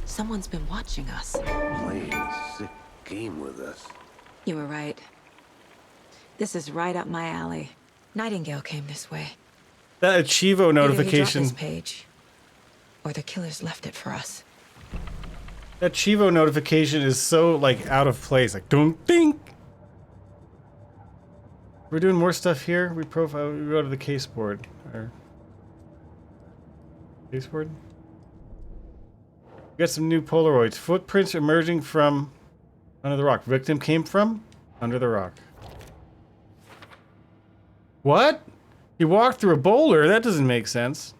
Someone's been watching us. Playing a sick game with us. You were right. This is right up my alley. Nightingale came this way. That Achivo Either he dropped notification. this page, or the killers left it for us. That Chivo notification is so like out of place. Like dunk dink. We're doing more stuff here. We profile. We go to the case board. Or case board. We got some new Polaroids. Footprints emerging from under the rock. Victim came from under the rock. What? He walked through a boulder? That doesn't make sense.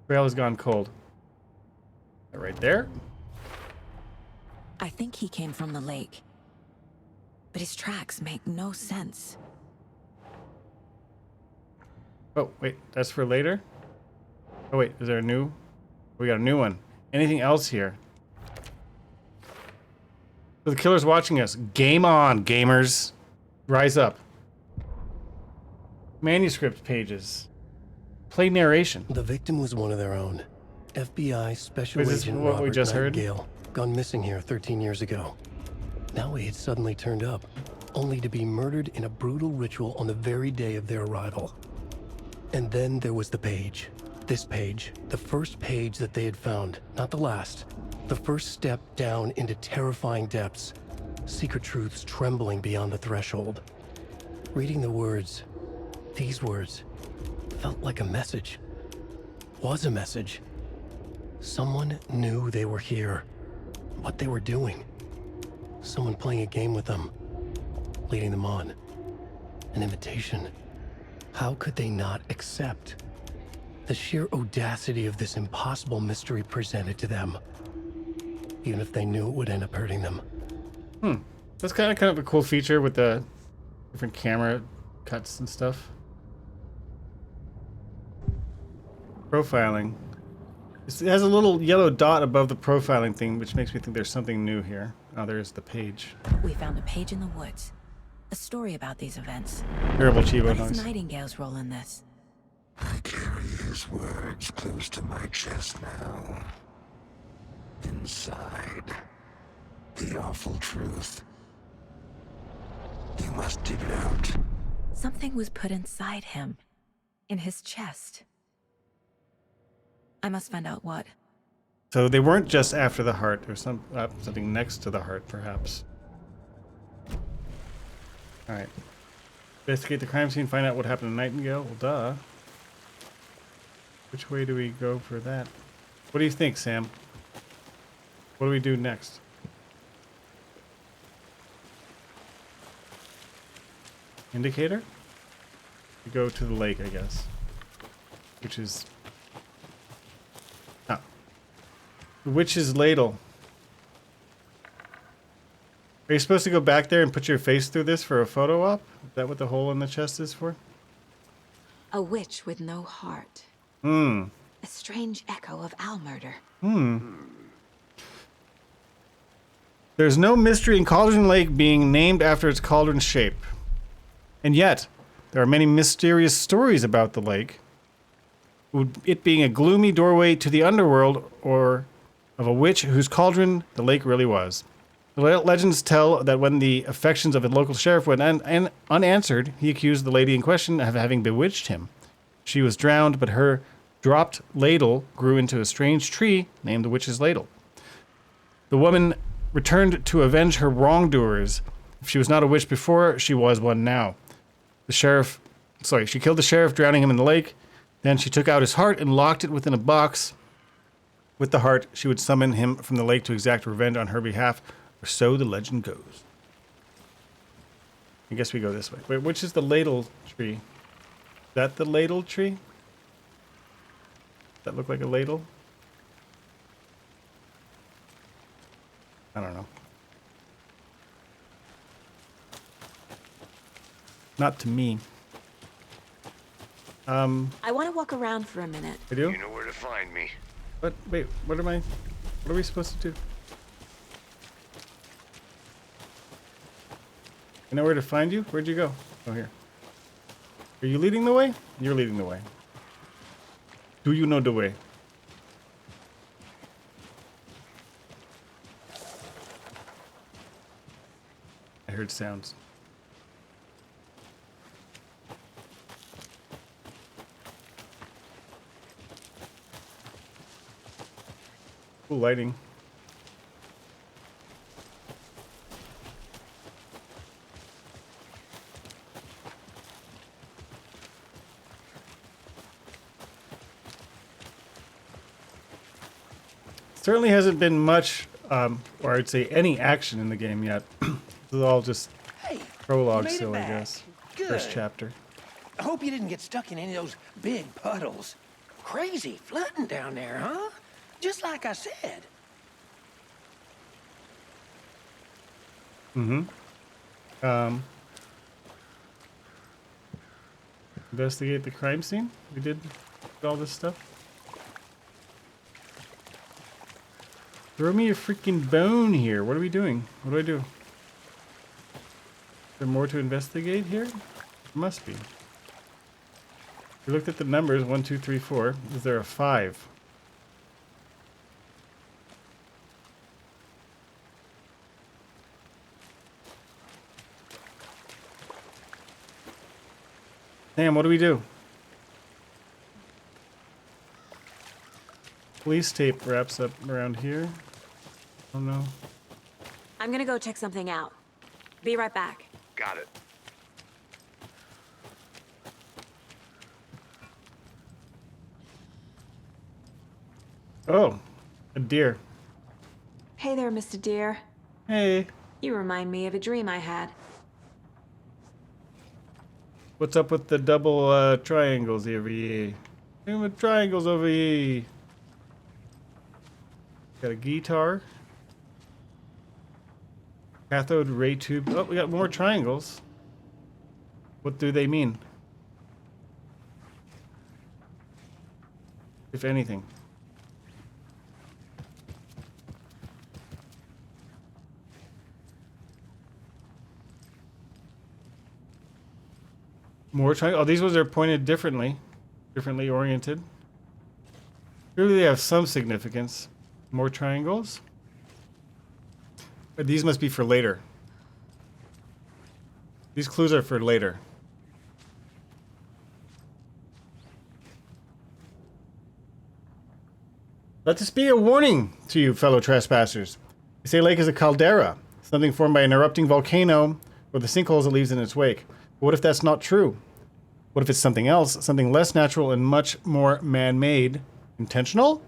Trail has gone cold. Right there. I think he came from the lake. But his tracks make no sense. Oh, wait. That's for later? Oh, wait. Is there a new? We got a new one. Anything else here? So the killer's watching us. Game on, gamers. Rise up. Manuscript pages. Play narration. The victim was one of their own. FBI Special Is this Agent what we Robert just heard? Nightingale, gone missing here 13 years ago. Now he had suddenly turned up, only to be murdered in a brutal ritual on the very day of their arrival. And then there was the page. This page, the first page that they had found, not the last. The first step down into terrifying depths. Secret truths trembling beyond the threshold. Reading the words, these words, felt like a message. Was a message. Someone knew they were here. What they were doing. Someone playing a game with them. Leading them on. An invitation. How could they not accept? The sheer audacity of this impossible mystery presented to them. Even if they knew it would end up hurting them. That's kind of a cool feature with the different camera cuts and stuff. Profiling. It has a little yellow dot above the profiling thing, which makes me think there's something new here. Oh, there's the page. We found a page in the woods. A story about these events. Terrible Chivo What noise. is Nightingale's role in this? I carry his words close to my chest now. Inside, the awful truth. You must dig it out. Something was put inside him. In his chest. I must find out what. So they weren't just after the heart. There's something next to the heart, perhaps. All right. Investigate the crime scene. Find out what happened to Nightingale. Well, duh. Which way do we go for that? What do you think, Sam? What do we do next? Indicator? We go to the lake, I guess. which is... Oh. The witch's ladle. Are you supposed to go back there and put your face through this for a photo op? Is that what the hole in the chest is for? A witch with no heart. Hmm. A strange echo of owl murder. There's no mystery in Cauldron Lake being named after its cauldron shape. And yet, there are many mysterious stories about the lake. It being a gloomy doorway to the underworld, or of a witch whose cauldron the lake really was. The legends tell that when the affections of a local sheriff went unanswered, he accused the lady in question of having bewitched him. She was drowned, but her dropped ladle grew into a strange tree named the Witch's Ladle. The woman returned to avenge her wrongdoers. If she was not a witch before, she was one now. She killed the sheriff, drowning him in the lake. Then she took out his heart and locked it within a box. With the heart, she would summon him from the lake to exact revenge on her behalf, or so the legend goes. I guess we go this way. Wait, which is the ladle tree? Is that the ladle tree? Does that look like a ladle? I don't know. Not to me. I want to walk around for a minute. I do? You know where to find me. What? Wait, what are we supposed to do? You know where to find you? Where'd you go? Oh, here. Are you leading the way? You're leading the way. Do you know the way? I heard sounds. Cool lighting. Certainly hasn't been much, or I'd say any action in the game yet. This is all just prologue still, I guess. Good. First chapter. I hope you didn't get stuck in any of those big puddles. Crazy flooding down there, huh? Just like I said. Investigate the crime scene? We did all this stuff? Throw me a freaking bone here. What are we doing? What do I do? Is there more to investigate here? There must be. We looked at the numbers. 1, 2, 3, 4. Is there a 5? Damn, what do we do? Police tape wraps up around here. Oh no. I'm gonna go check something out. Be right back. Got it. Oh, a deer. Hey there, Mr. Deer. Hey. You remind me of a dream I had. What's up with the double triangles over here? With triangles over here. Got a guitar. Cathode ray tube. Oh, we got more triangles. What do they mean? If anything. More triangles. Oh, these ones are pointed differently. Differently oriented. Clearly they have some significance. More triangles. But these must be for later. These clues are for later. Let this be a warning to you, fellow trespassers. They say lake is a caldera, something formed by an erupting volcano or the sinkholes it leaves in its wake. But what if that's not true? What if it's something else, something less natural and much more man-made? Intentional?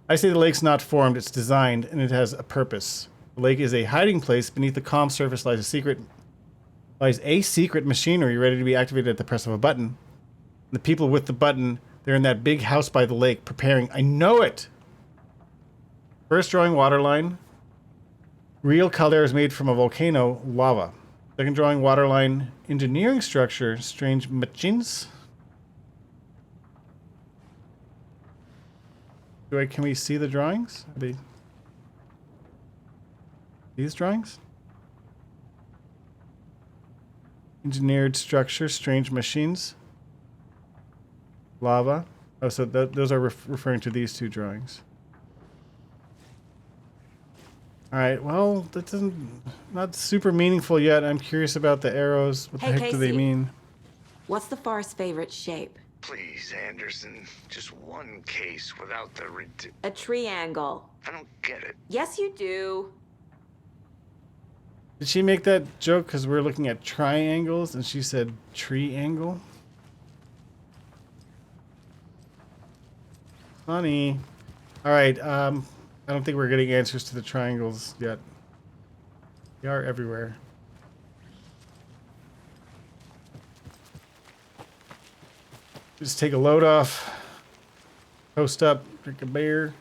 I say the lake's not formed, it's designed, and it has a purpose. The lake is a hiding place. Beneath the calm surface lies a secret machinery ready to be activated at the press of a button. The people with the button They're in that big house by the lake, preparing. I know it! First drawing, waterline. Real color is made from a volcano, lava. Second drawing, waterline. Engineering structure, strange machines. Can we see the drawings? Are they these drawings? Engineered structure, strange machines. Lava. Oh, so those are referring to these two drawings. All right. Well, that doesn't not super meaningful yet. I'm curious about the arrows. What the heck do they Casey. mean? What's the far's favorite shape? Please, Anderson. Just one case without the A triangle. I don't get it. Yes, you do. Did she make that joke because we're looking at triangles and she said triangle? Funny. All right. I don't think we're getting answers to the triangles yet. They are everywhere. Just take a load off. Toast up. Drink a beer.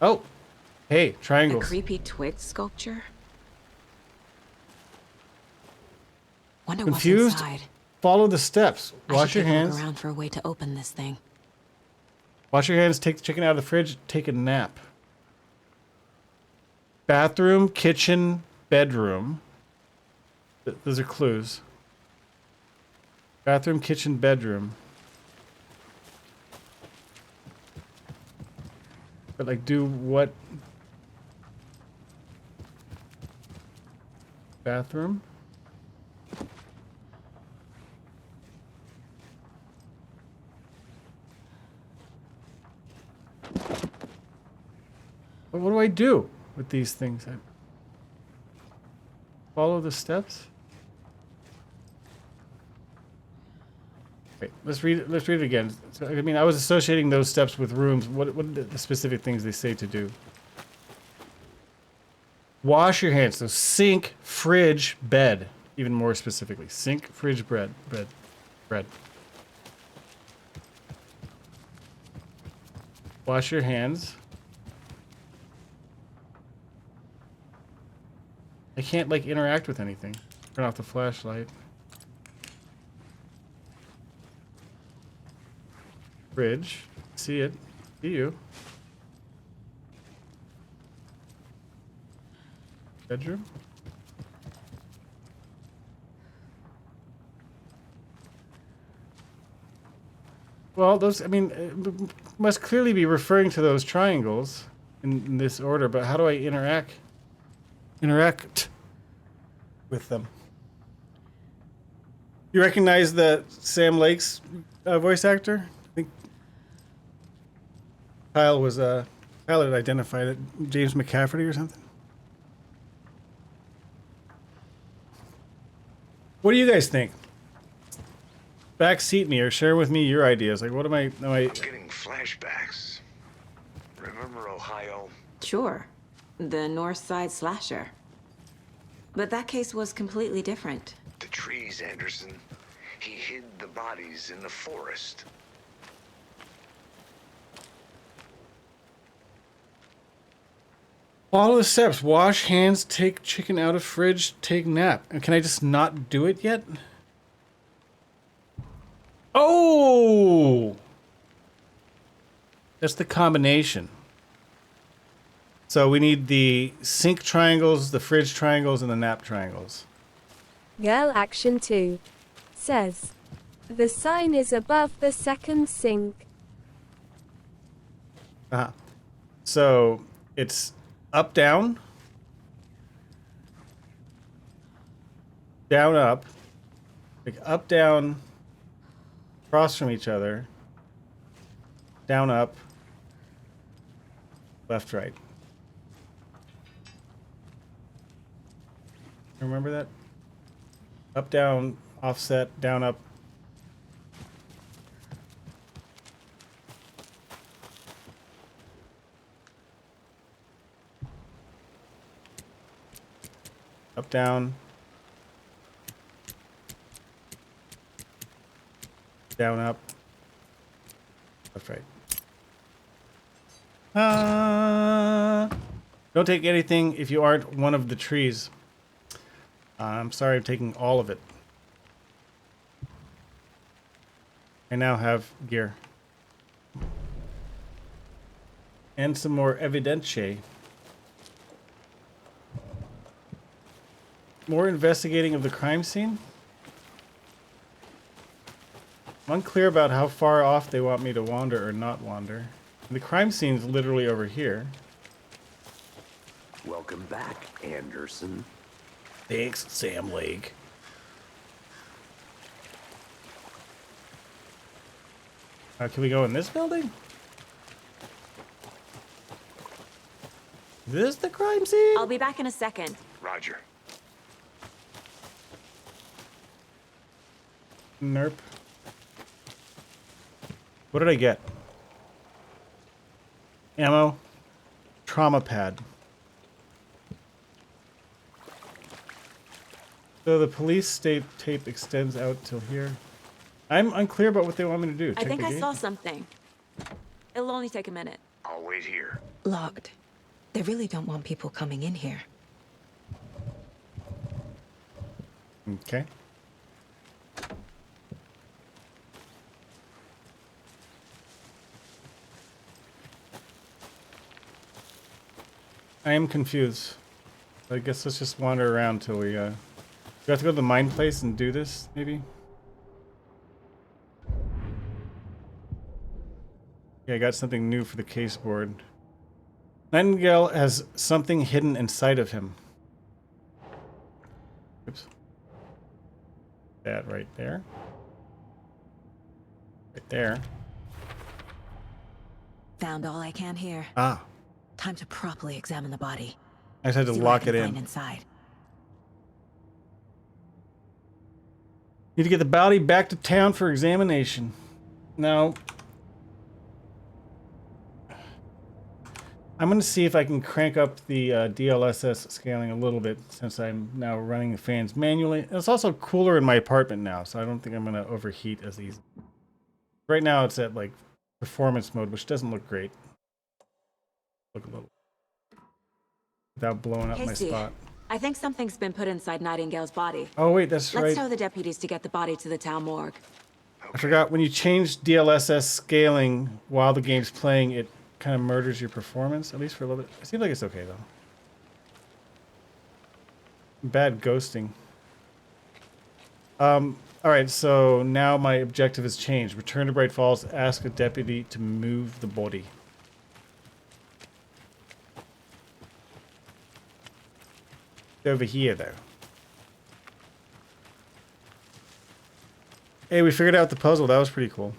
Oh. Hey, A triangles. creepy twig sculpture? Wonder Confused? what's inside. Follow the steps. Wash your I should take a hands. look around for a way to open this thing. Wash your hands, take the chicken out of the fridge, take a nap. Bathroom, kitchen, bedroom. Those are clues. Bathroom, kitchen, bedroom. But like do what? Bathroom? But what do I do with these things? Follow the steps? Wait, let's read it. Let's read it again. So, I mean, I was associating those steps with rooms. What are the specific things they say to do? Wash your hands. So sink, fridge, bed. Even more specifically, sink, fridge, bread. Wash your hands. I can't like interact with anything. Turn off the flashlight. Fridge. See it. See you. Bedroom. Well, those, I mean, must clearly be referring to those triangles in this order, but how do I interact with them? You recognize the Sam Lake's voice actor? I think Kyle had identified it. James McCafferty or something? What do you guys think? Backseat me or share with me your ideas. Like, what am I? I'm getting flashbacks. Remember Ohio? Sure. The North Side slasher. But that case was completely different. The trees, Anderson. He hid the bodies in the forest. Follow the steps. Wash hands, take chicken out of fridge, take nap. And can I just not do it yet? Oh! That's the combination. So we need the sink triangles, the fridge triangles, and the nap triangles. Girl Action 2 says, the sign is above the second sink. So it's up, down, down, up, like up, down, across from each other, down, up, left, right. Remember that? Up, down, offset, down, up. Up, down. Down, up. That's right. Don't take anything if you aren't one of the trees. I'm sorry I'm taking all of it. I now have gear. And some more evidentiae. More investigating of the crime scene? I'm unclear about how far off they want me to wander or not wander. The crime scene's literally over here. Welcome back, Anderson. Thanks, Sam Lake. Can we go in this building? Is this the crime scene? I'll be back in a second. Roger. Nerp. What did I get? Ammo. Trauma pad. So the police state tape extends out till here. I'm unclear about what they want me to do. I think the I gate? saw something. It'll only take a minute. I'll wait here. Locked. They really don't want people coming in here. Okay. I am confused. I guess let's just wander around till we, we have to go to the mine place and do this, maybe? Yeah, I got something new for the case board. Nightingale has something hidden inside of him. Oops. That right there. Right there. Found all I can here. Ah. Time to properly examine the body. I just had to See what I lock can it find in. inside. Need to get the body back to town for examination. Now, I'm going to see if I can crank up the DLSS scaling a little bit since I'm now running the fans manually. It's also cooler in my apartment now, so I don't think I'm going to overheat as easy. Right now it's at like performance mode, which doesn't look great. Look a little without blowing up my Casey, spot. I think something's been put inside Nightingale's body. Oh wait, that's right. Let's tell the deputies to get the body to the town morgue. I forgot, when you change DLSS scaling while the game's playing, it kind of murders your performance, at least for a little bit. It seems like it's okay though. Bad ghosting. Alright, so now my objective has changed. Return to Bright Falls, ask a deputy to move the body. Over here though. Hey, we figured out the puzzle. That was pretty cool.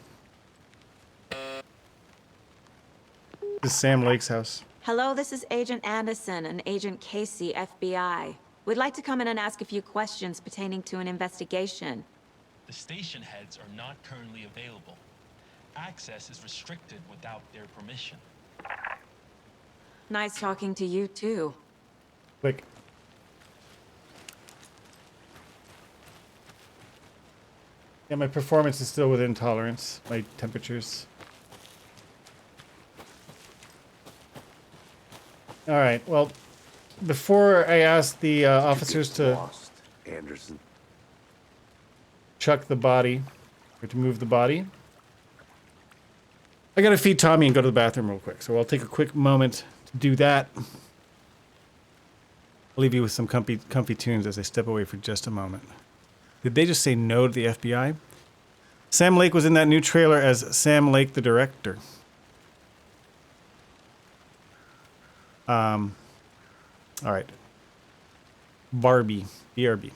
This is Sam Lake's house. Hello, this is Agent Anderson and Agent Casey, FBI. We'd like to come in and ask a few questions pertaining to an investigation. The station heads are not currently available. Access is restricted without their permission. Nice talking to you, too. Click. Yeah, my performance is still within tolerance. My temperatures. Alright, well, before I ask the officers to Lost, Anderson. chuck the body, or to move the body, I gotta feed Tommy and go to the bathroom real quick. So I'll take a quick moment to do that. I'll leave you with some comfy tunes as I step away for just a moment. Did they just say no to the FBI? Sam Lake was in that new trailer as Sam Lake, the director. All right. Barbie. BRB.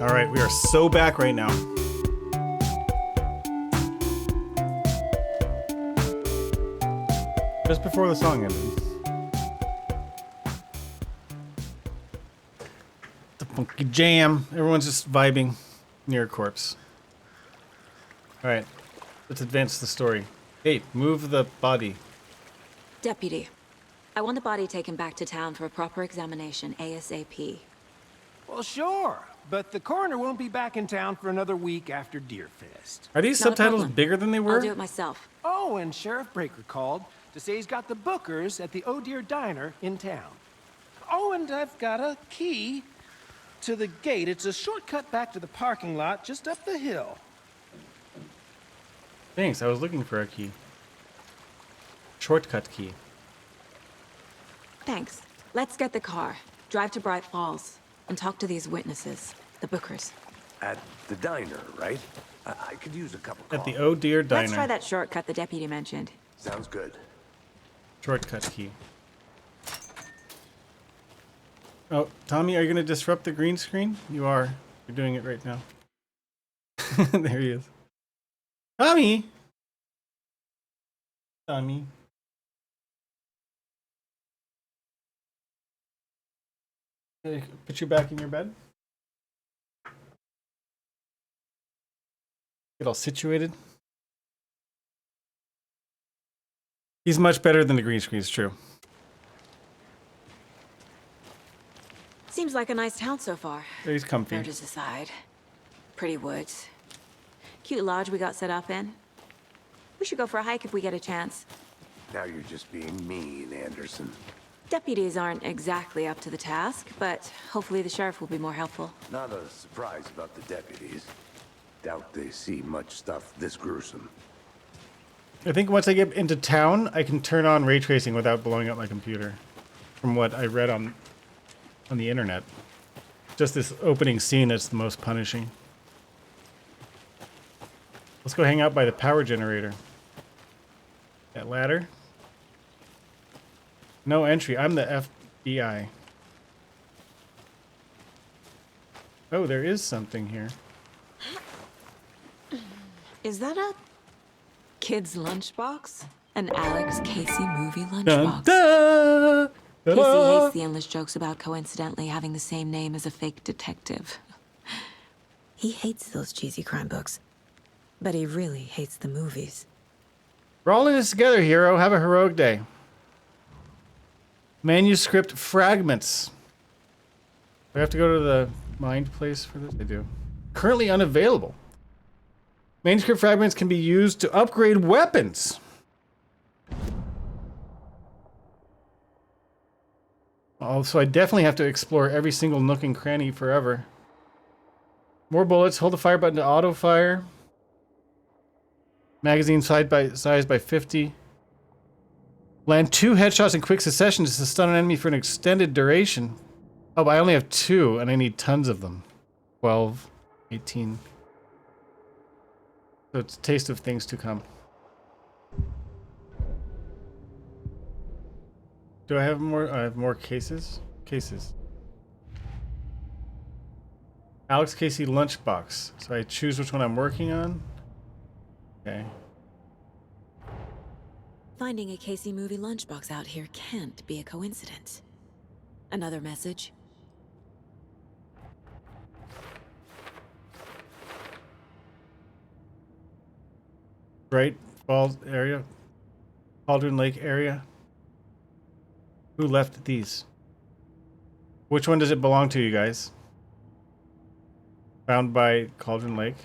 All right, we are so back right now. Just before the song ended. The funky jam. Everyone's just vibing near a corpse. All right, let's advance the story. Hey, move the body. Deputy, I want the body taken back to town for a proper examination ASAP. Well, sure, but the coroner won't be back in town for another week after Deerfest. Are these Not a subtitles problem. bigger than they were? I'll do it myself. Oh, and Sheriff Breaker called to say he's got the bookers at the Oh Dear Diner in town. Oh, and I've got a key to the gate. It's a shortcut back to the parking lot just up the hill. Thanks, I was looking for a key. Shortcut key. Thanks. Let's get the car, drive to Bright Falls, and talk to these witnesses, the bookers. At the diner, right? I could use a cup of At coffee. the Oh Dear Diner. Let's try that shortcut the deputy mentioned. Sounds good. Shortcut key. Oh, Tommy, are you going to disrupt the green screen? You are. You're doing it right now. There he is. Tommy! Tommy. Put you back in your bed. Get all situated. He's much better than the green screen, it's true. Seems like a nice town so far. He's comfy. Murders aside. Pretty woods. Cute lodge we got set up in. We should go for a hike if we get a chance. Now you're just being mean, Anderson. Deputies aren't exactly up to the task, but hopefully the sheriff will be more helpful. Not a surprise about the deputies. Doubt they see much stuff this gruesome. I think once I get into town, I can turn on ray tracing without blowing up my computer. From what I read on the internet. Just this opening scene that's the most punishing. Let's go hang out by the power generator. That ladder. No entry. I'm the FBI. Oh, there is something here. Is that a kid's lunchbox? An Alex Casey movie lunchbox? Dun, dun, Casey ta-da! hates the endless jokes about coincidentally having the same name as a fake detective. He hates those cheesy crime books, but he really hates the movies. We're all in this together, hero. Have a heroic day. Manuscript fragments. Do I have to go to the mind place for this? I do. Currently unavailable. Manuscript fragments can be used to upgrade weapons. Oh, so I definitely have to explore every single nook and cranny forever. More bullets. Hold the fire button to auto fire. Magazine size by 50. Land 2 headshots in quick succession just to stun an enemy for an extended duration. Oh, but I only have 2 and I need tons of them. 12, 18. So it's a taste of things to come. Do I have more? I have more cases. Cases. Alex Casey lunchbox. So I choose which one I'm working on. Okay. Finding a Casey movie lunchbox out here can't be a coincidence. Another message. Bright Falls area. Cauldron Lake area. Who left these? Which one does it belong to, you guys? Found by Cauldron Lake.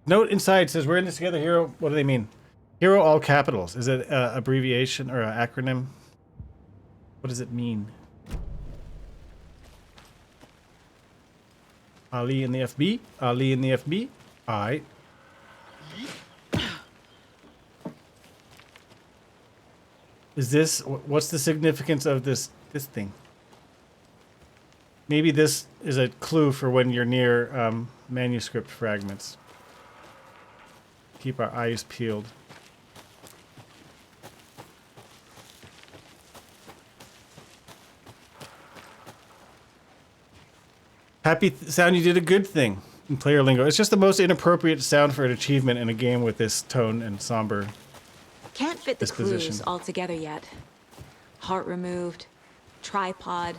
Note inside says, we're in this together, hero. What do they mean? Hero, all capitals. Is it an abbreviation or an acronym? What does it mean? Ali in the FB? Ali in the FB? Alright. Is this, what's the significance of this thing? Maybe this is a clue for when you're near manuscript fragments. Keep our eyes peeled. Happy sound, you did a good thing in player lingo. It's just the most inappropriate sound for an achievement in a game with this tone and somber Can't fit the disposition. clues all together yet. Heart removed, tripod,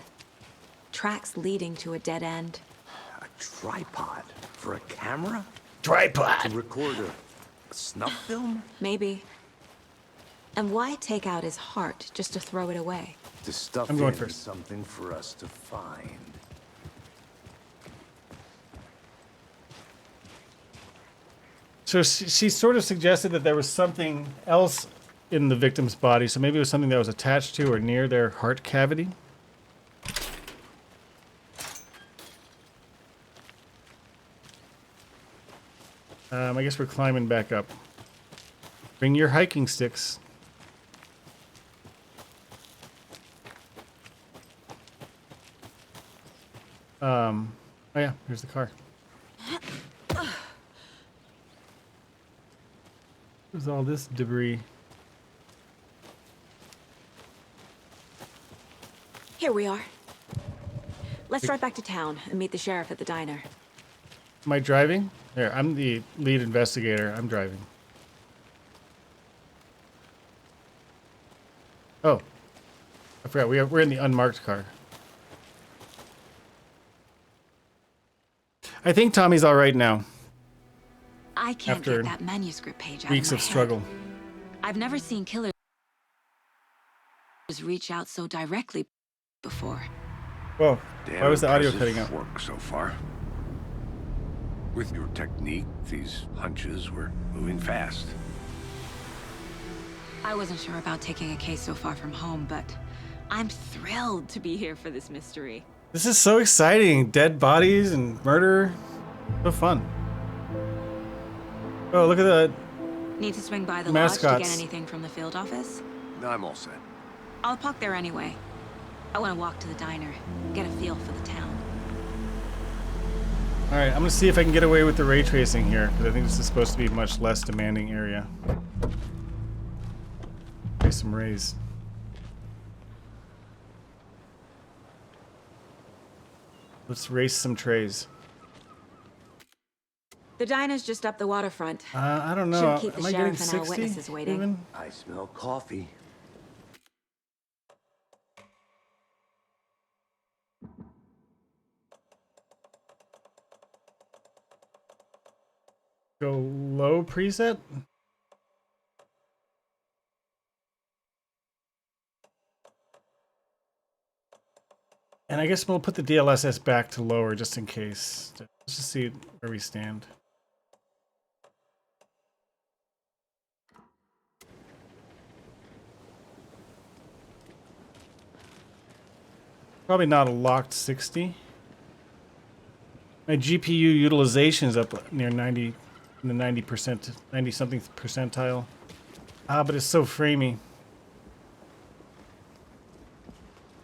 tracks leading to a dead end. A tripod for a camera? Tripod! To record a snuff film? Maybe. And why take out his heart just to throw it away? To stuff I'm going in first. something for us to find. So she sort of suggested that there was something else in the victim's body. So maybe it was something that was attached to or near their heart cavity. I guess we're climbing back up. Bring your hiking sticks. Oh yeah, here's the car. There's all this debris. Here we are. Let's drive back to town and meet the sheriff at the diner. Am I driving? There, I'm the lead investigator. I'm driving. Oh. I forgot. We're in the unmarked car. I think Tommy's all right now. I can't After get that manuscript page out weeks of my of struggle. head. I've never seen killers reach out so directly before. Whoa. Damn Why was the audio impressive cutting out? work so far. With your technique, these hunches were moving fast. I wasn't sure about taking a case so far from home, but I'm thrilled to be here for this mystery. This is so exciting. Dead bodies and murder. So fun. Oh, look at that. Need to swing by the lodge to Mascots. get anything from the field office? I'm all set. I'll park there anyway. I want to walk to the diner, get a feel for the town. All right, I'm gonna see if I can get away with the ray tracing here, because I think this is supposed to be a much less demanding area. Raise some rays. Let's race some trays. The diner's just up the waterfront. I don't know. Shouldn't keep the Am I getting sheriff and our 60 witnesses waiting. even? I smell coffee. Go low preset? And I guess we'll put the DLSS back to lower just in case. Let's just see where we stand. Probably not a locked 60. My GPU utilization is up near 90, in the 90%, 90 something percentile. Ah, but it's so framey.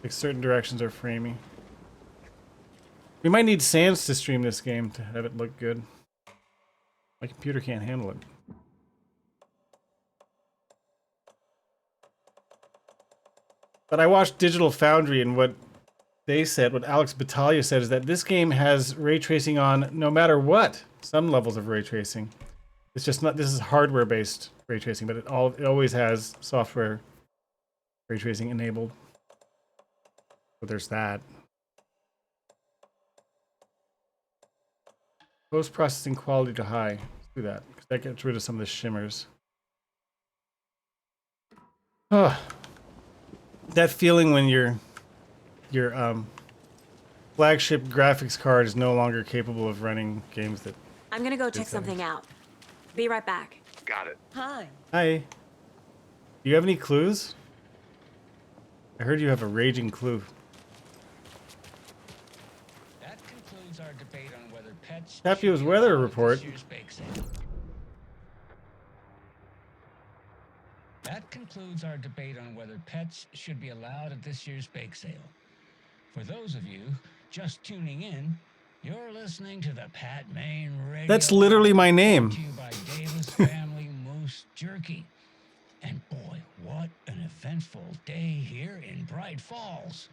Like certain directions are framey. We might need sans to stream this game to have it look good. My computer can't handle it. But I watched Digital Foundry, and what they said, what Alex Battaglia said, is that this game has ray tracing on no matter what. Some levels of ray tracing. It's just not, this is hardware based ray tracing, but it always has software ray tracing enabled. So there's that. Post-processing quality to high. Let's do that, because that gets rid of some of the shimmers. Oh, that feeling when your flagship graphics card is no longer capable of running games that... I'm gonna go check something out. Be right back. Got it. Hi. Hi. Do you have any clues? I heard you have a raging clue. That concludes our debate on whether pets Tapio's weather report. That concludes our debate on whether pets should be allowed at this year's bake sale. For those of you just tuning in, you're listening to the Pat Main Radio. That's literally my name. Brought to you by Davis Family Moose Jerky. And boy, what an eventful day here in Bright Falls.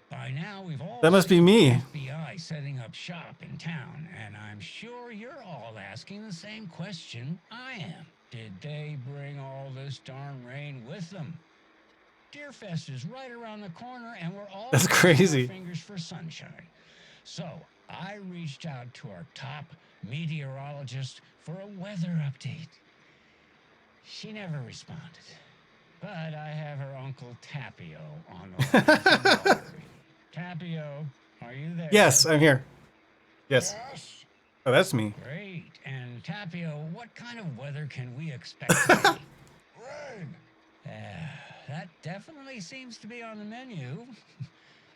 By now, we've all That must be seen me. the FBI setting up shop in town, and I'm sure you're all asking the same question I am. Did they bring all this darn rain with them? Deerfest is right around the corner, and we're all That's crossing crazy. our fingers for sunshine. So I reached out to our top meteorologist for a weather update. She never responded, but I have her uncle Tapio on the line from the lottery. Tapio, are you there? Yes, I'm here. Yes. Oh, that's me. Great. And Tapio, what kind of weather can we expect today? Rain. That definitely seems to be on the menu.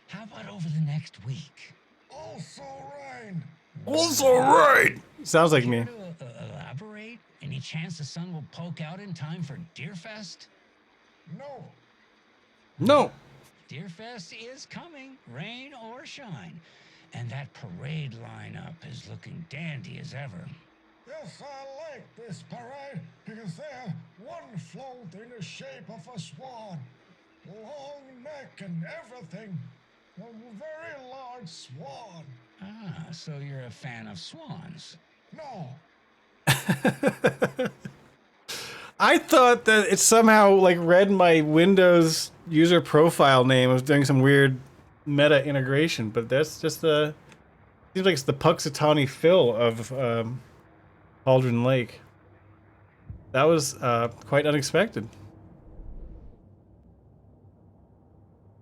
How about over the next week? Also rain. Also right. Sounds like me. Care to elaborate? Any chance the sun will poke out in time for Deerfest? No. No. Deerfest is coming, rain or shine. And that parade lineup is looking dandy as ever. Yes, I like this parade because they're one float in the shape of a swan. Long neck and everything. A very large swan. Ah, so you're a fan of swans. No. I thought that it somehow like read my Windows user profile name. I was doing some weird meta integration, but that's just the seems like it's the Puxatawny Phil of Cauldron Lake. That was quite unexpected.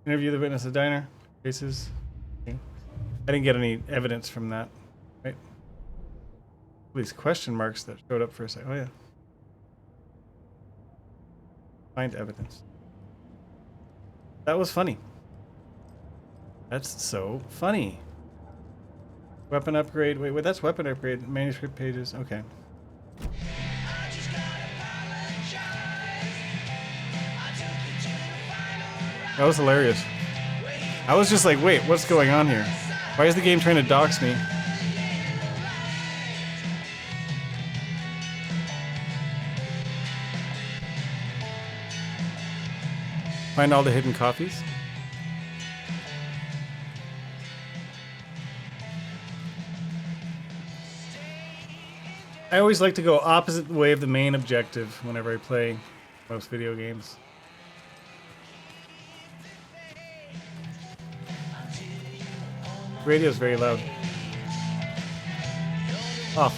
Interview the witness at the diner. Cases. Okay. I didn't get any evidence from that. Right? These question marks that showed up for a second. Oh yeah. Find evidence. That was funny. That's so funny. Weapon upgrade. Wait, that's weapon upgrade. Manuscript pages. Okay. That was hilarious. I was just like, wait, what's going on here? Why is the game trying to dox me? Find all the hidden coffees. I always like to go opposite way of the main objective whenever I play most video games. Radio's very loud. Off.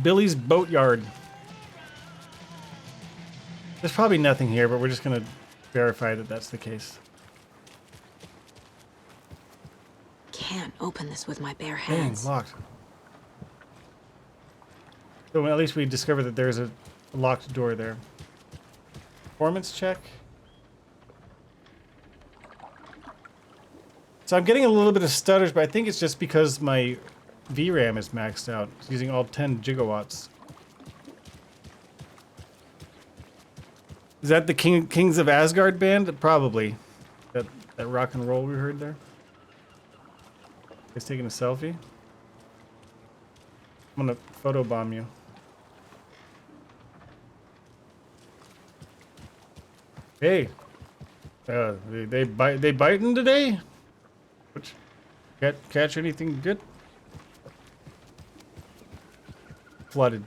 Billy's Boatyard. There's probably nothing here, but we're just gonna verify that that's the case. Can't open this with my bare Dang, hands. locked. So at least we discovered that there's a locked door there. Performance check. So I'm getting a little bit of stutters, but I think it's just because my VRAM is maxed out. It's using all 10 gigawatts. Is that the Kings of Asgard band? Probably. That rock and roll we heard there. He's taking a selfie. I'm gonna photobomb you. Hey, they biting today? Which catch anything good? Flooded.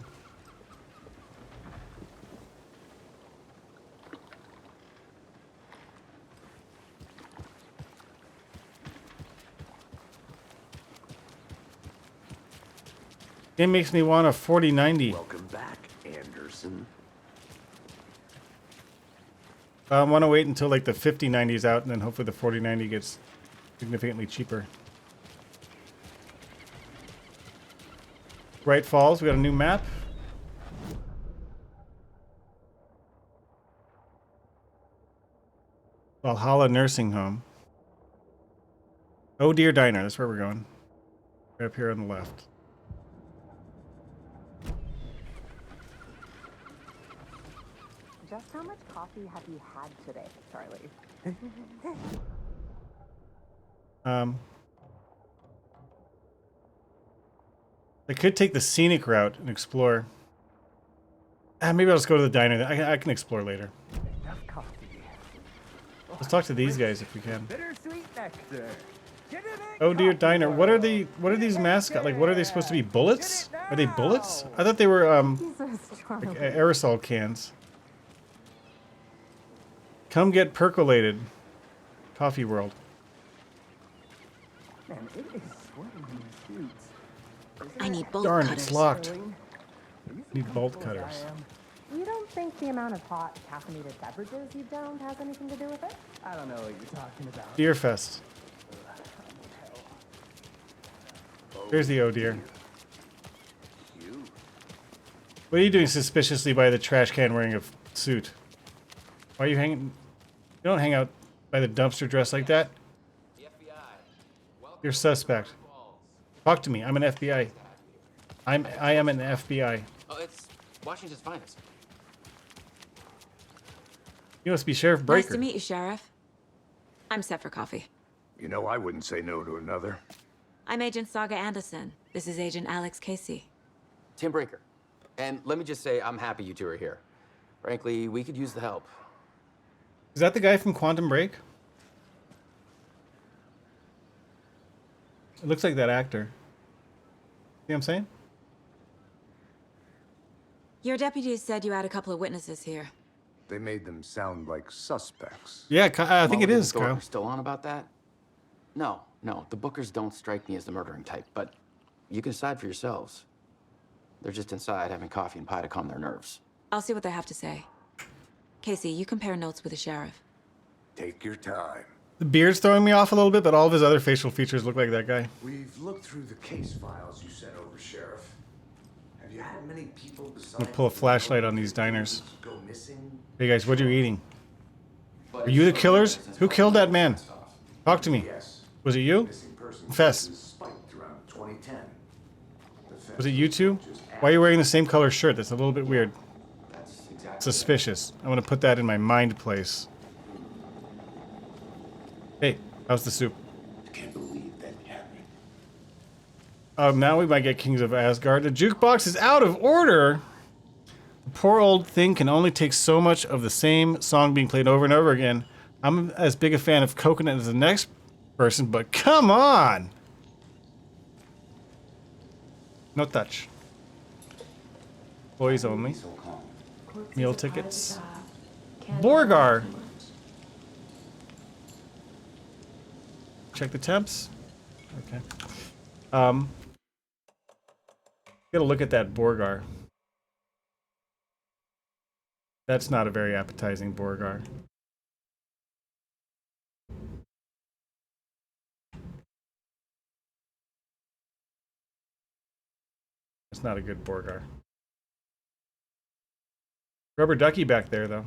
It makes me want a 4090. Welcome back, Anderson. I want to wait until like the 5090 is out, and then hopefully the 4090 gets significantly cheaper. Bright Falls, we got a new map. Valhalla Nursing Home. Oh Dear Diner, that's where we're going. Right up here on the left. Just how much coffee have you had today, Charlie? I could take the scenic route and explore. Maybe I'll just go to the diner. I can explore later. Let's talk to these guys if we can. Oh dear, diner. What are these mascots? Like, what are they supposed to be? Bullets? Are they bullets? I thought they were like aerosol cans. Come get percolated. Coffee World. I need bolt Darn, cutters. it's locked. Need bolt cutters. You don't think the amount of hot caffeinated beverages you've downed has anything to do with it? I don't know what you're talking about. Deer Fest. Here's the oh dear. What are you doing suspiciously by the trash can wearing a suit? Why are you hanging? You don't hang out by the dumpster dressed like that. You're suspect. Talk to me. I'm an FBI. I am an FBI. Oh, it's Washington's finest. You must be Sheriff Breaker. Nice to meet you, Sheriff. I'm set for coffee. You know, I wouldn't say no to another. I'm Agent Saga Anderson. This is Agent Alex Casey. Tim Breaker. And let me just say, I'm happy you two are here. Frankly, we could use the help. Is that the guy from Quantum Break? It looks like that actor. See what I'm saying? Your deputies said you had a couple of witnesses here. They made them sound like suspects. Yeah, I think it is, Mulligan and Thorpe Kyle. are still on about that? No, the Bookers don't strike me as the murdering type, but you can decide for yourselves. They're just inside having coffee and pie to calm their nerves. I'll see what they have to say. Casey, you compare notes with the sheriff. Take your time. The beard's throwing me off a little bit, but all of his other facial features look like that guy. We've looked through the case files you sent over, Sheriff. Have you had many people I'm besides gonna pull a flashlight on these diners. go missing? Hey guys, what are you eating? Are you the killers? Who killed that man? Talk to me. Was it you? Confess. Spiked around 2010. Was it you two? Why are you wearing the same color shirt? That's a little bit weird. Suspicious. I'm gonna put that in my mind place. Hey, how's the soup? Can't believe that happened. Now we might get Kings of Asgard. The jukebox is out of order. The poor old thing can only take so much of the same song being played over and over again. I'm as big a fan of Coconut as the next person, but come on! No touch. Boys only. Meal tickets. Borgar! Check the temps. Okay. Gotta look at that Borgar. That's not a very appetizing Borgar. It's not a good Borgar. Rubber ducky back there, though.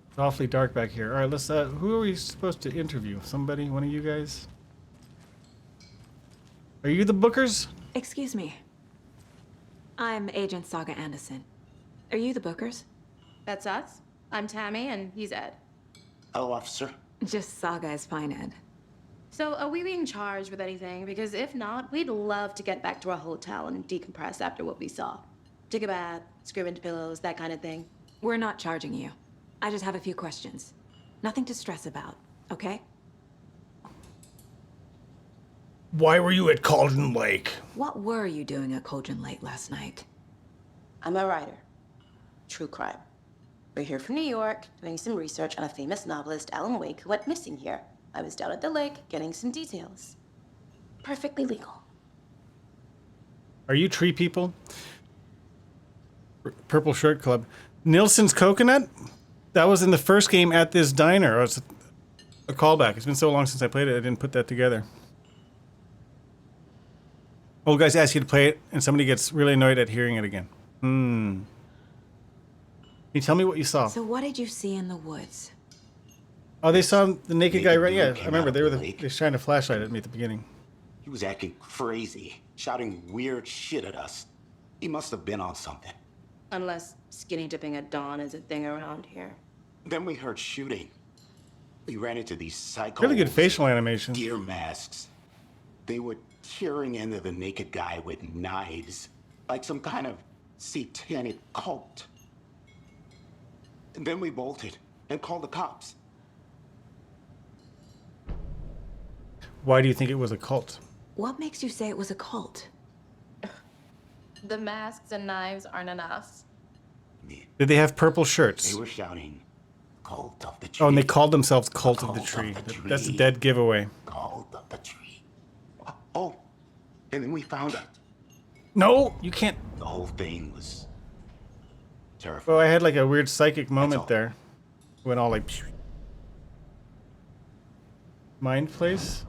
It's awfully dark back here. All right, let's. Who are we supposed to interview? Somebody? One of you guys? Are you the Bookers? Excuse me. I'm Agent Saga Anderson. Are you the Bookers? That's us. I'm Tammy, and he's Ed. Hello, officer. Just Saga is fine, Ed. So, are we being charged with anything? Because if not, we'd love to get back to our hotel and decompress after what we saw. Take a bath, screw into pillows, that kind of thing. We're not charging you. I just have a few questions. Nothing to stress about, okay? Why were you at Cauldron Lake? What were you doing at Cauldron Lake last night? I'm a writer. True crime. We're here from New York, doing some research on a famous novelist, Alan Wake, who went missing here. I was down at the lake, getting some details. Perfectly legal. Are you tree people? Purple Shirt Club. Nilsson's Coconut? That was in the first game at this diner. Oh, it's a callback. It's been so long since I played it, I didn't put that together. Old guys ask you to play it, and somebody gets really annoyed at hearing it again. Can you tell me what you saw? So what did you see in the woods? Oh, they saw the naked guy, right? Yeah, I remember. They were trying to flashlight at me at the beginning. He was acting crazy, shouting weird shit at us. He must have been on something. Unless skinny dipping at dawn is a thing around here. Then we heard shooting. We ran into these psychos. Really good facial animation. Deer masks. They were tearing into the naked guy with knives, like some kind of satanic cult. And then we bolted and called the cops. Why do you think it was a cult? What makes you say it was a cult? The masks and knives aren't enough. Did they have purple shirts? They were shouting, "Cult of the Tree." Oh, and they called themselves Cult of the Tree. That's a dead giveaway. Cult of the Tree. Oh, and then we found it. No, you can't. The whole thing was terrifying. Well, I had like a weird psychic moment there. Went all like... Mind place?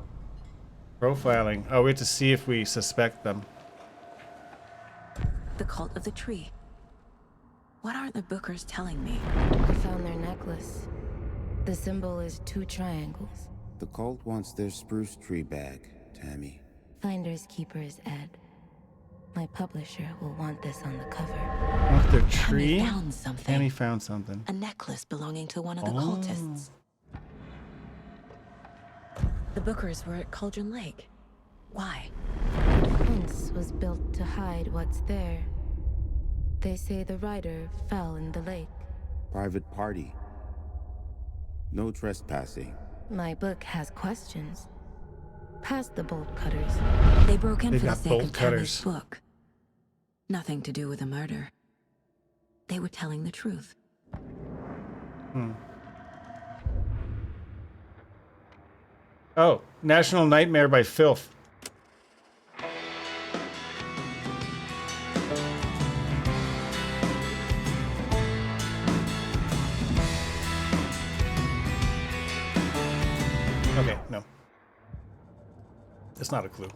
Profiling. Oh, we have to see if we suspect them. The Cult of the Tree. What aren't the Bookers telling me? I found their necklace. The symbol is 2 triangles. The cult wants their spruce tree bag, Tammy. Finders keepers, Ed. My publisher will want this on the cover. Want their tree? Tammy found something. Tammy found something. A necklace belonging to one of the cultists. The Bookers were at Cauldron Lake. Why? The fence was built to hide what's there. They say the rider fell in the lake. Private party. No trespassing. My book has questions. Past the bolt cutters. They broke in They've for the got sake bolt of Tammy's cutters. book. Nothing to do with a murder. They were telling the truth. Oh, National Nightmare by Filth. Okay, no. It's not a clue.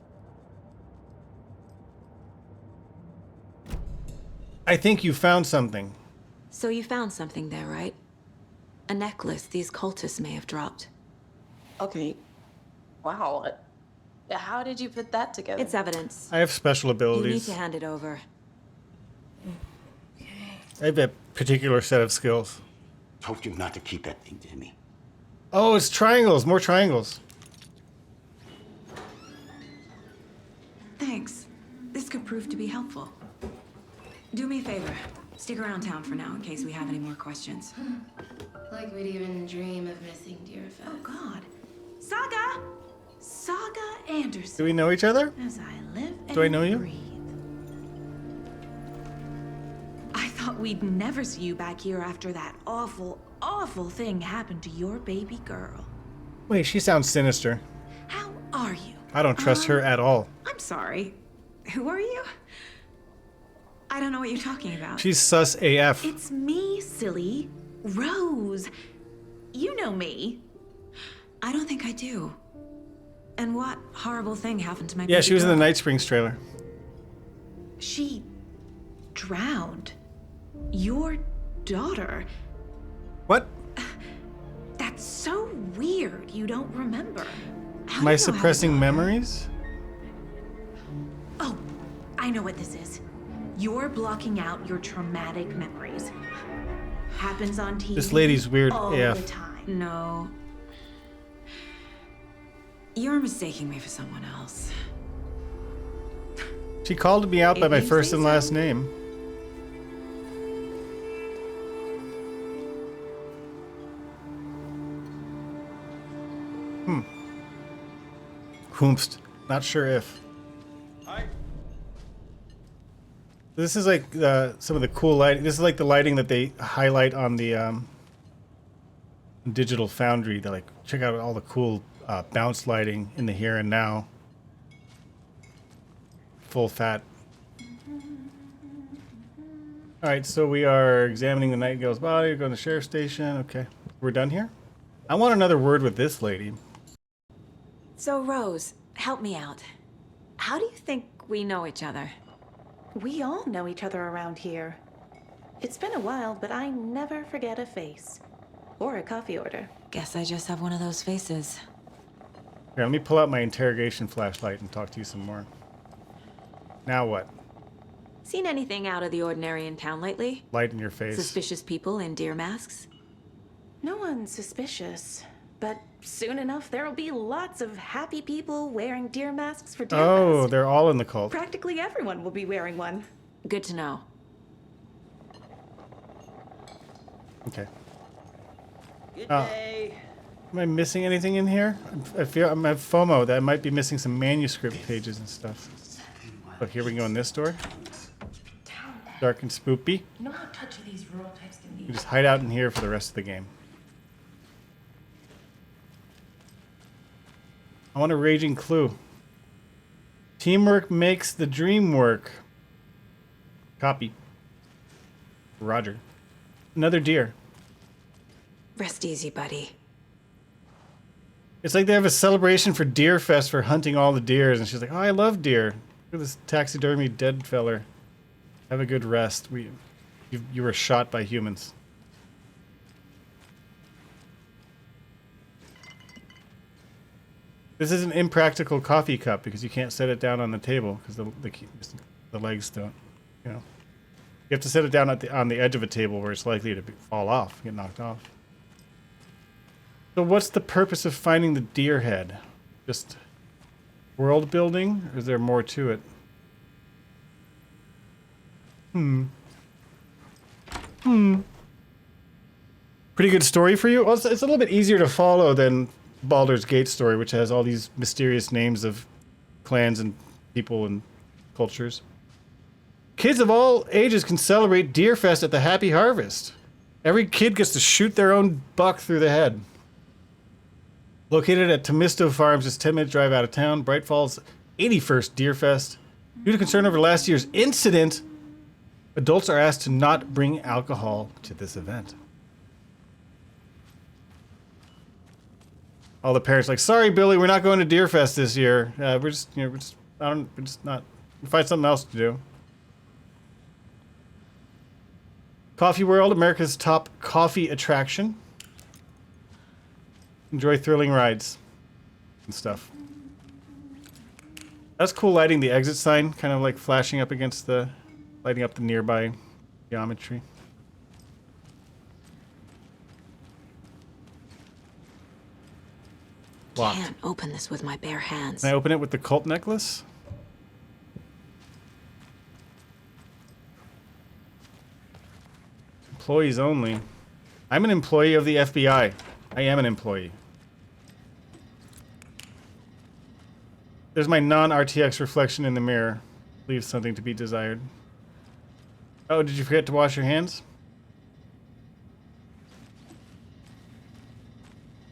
I think you found something. So you found something there, right? A necklace these cultists may have dropped. Okay. Wow. How did you put that together? It's evidence. I have special You need abilities. to hand it over. I have a particular set of skills. Told you not to keep that thing, Timmy. Oh, it's triangles. More triangles. Thanks. This could prove to be helpful. Do me a favor. Stick around town for now in case we have any more questions. Like we'd even dream of missing dear Fez. Oh, God. Saga! Saga Anderson. Do we know each other? As I live and Do I know you? breathe. I thought we'd never see you back here after that awful, awful thing happened to your baby girl. Wait, she sounds sinister. How are you? I don't trust her at all. I'm sorry. Who are you? I don't know what you're talking about. She's sus AF. It's me, silly. Rose. You know me. I don't think I do. And what horrible thing happened to my Yeah, baby she was in the girl? Night Springs trailer. She drowned. Your daughter. What? That's so weird you don't remember. How Am I do you know how to suppressing die? memories? Oh, I know what this is. You're blocking out your traumatic memories. Happens on TV. This lady's weird all AF. the time. No. You're mistaking me for someone else. She called me out by If my you first say and so. last name. Whomst. Not sure if. This is like some of the cool lighting. This is like the lighting that they highlight on the Digital Foundry. They're like, check out all the cool bounce lighting in the here and now. Full fat. All right, so we are examining the Nightingale's body. We're going to the sheriff's station. Okay, we're done here. I want another word with this lady. So, Rose, help me out. How do you think we know each other? We all know each other around here. It's been a while, but I never forget a face. Or a coffee order. Guess I just have one of those faces. Here, let me pull out my interrogation flashlight and talk to you some more. Now what? Seen anything out of the ordinary in town lately? Light in your face. Suspicious people in deer masks? No one's suspicious. But soon enough, there'll be lots of happy people wearing deer masks for Deer Oh, Fest. they're all in the cult. Practically everyone will be wearing one. Good to know. Okay. Good day. Am I missing anything in here? I feel I'm at FOMO that I might be missing some manuscript pages and stuff. Oh, here we go in this door. Dark and spoopy. You know how touchy these rural types can be. You just hide out in here for the rest of the game. I want a raging clue. Teamwork makes the dream work. Copy. Roger. Another deer. Rest easy, buddy. It's like they have a celebration for Deer Fest for hunting all the deers, and she's like, "Oh, I love deer. Look at this taxidermy dead feller. Have a good rest. You were shot by humans." This is an impractical coffee cup because you can't set it down on the table because the legs don't, you know. You have to set it down on the edge of a table where it's likely to fall off, get knocked off. So what's the purpose of finding the deer head? Just world building, or is there more to it? Pretty good story for you? Well, it's a little bit easier to follow than Baldur's Gate story, which has all these mysterious names of clans and people and cultures. Kids of all ages can celebrate Deer Fest at the Happy Harvest. Every kid gets to shoot their own buck through the head. Located at Tomisto Farms, just 10-minute drive out of town, Bright Falls' 81st Deer Fest. Due to concern over last year's incident, adults are asked to not bring alcohol to this event. All the parents like, "Sorry, Billy, we're not going to Deer Fest this year. We're just not. We'll find something else to do." Coffee World, America's top coffee attraction. Enjoy thrilling rides and stuff. That's cool lighting the exit sign, kind of like flashing up against lighting up the nearby geometry. Locked. Can't open this with my bare hands. Can I open it with the cult necklace? Employees only. I'm an employee of the FBI. I am an employee. There's my non-RTX reflection in the mirror. Leaves something to be desired. Oh, did you forget to wash your hands?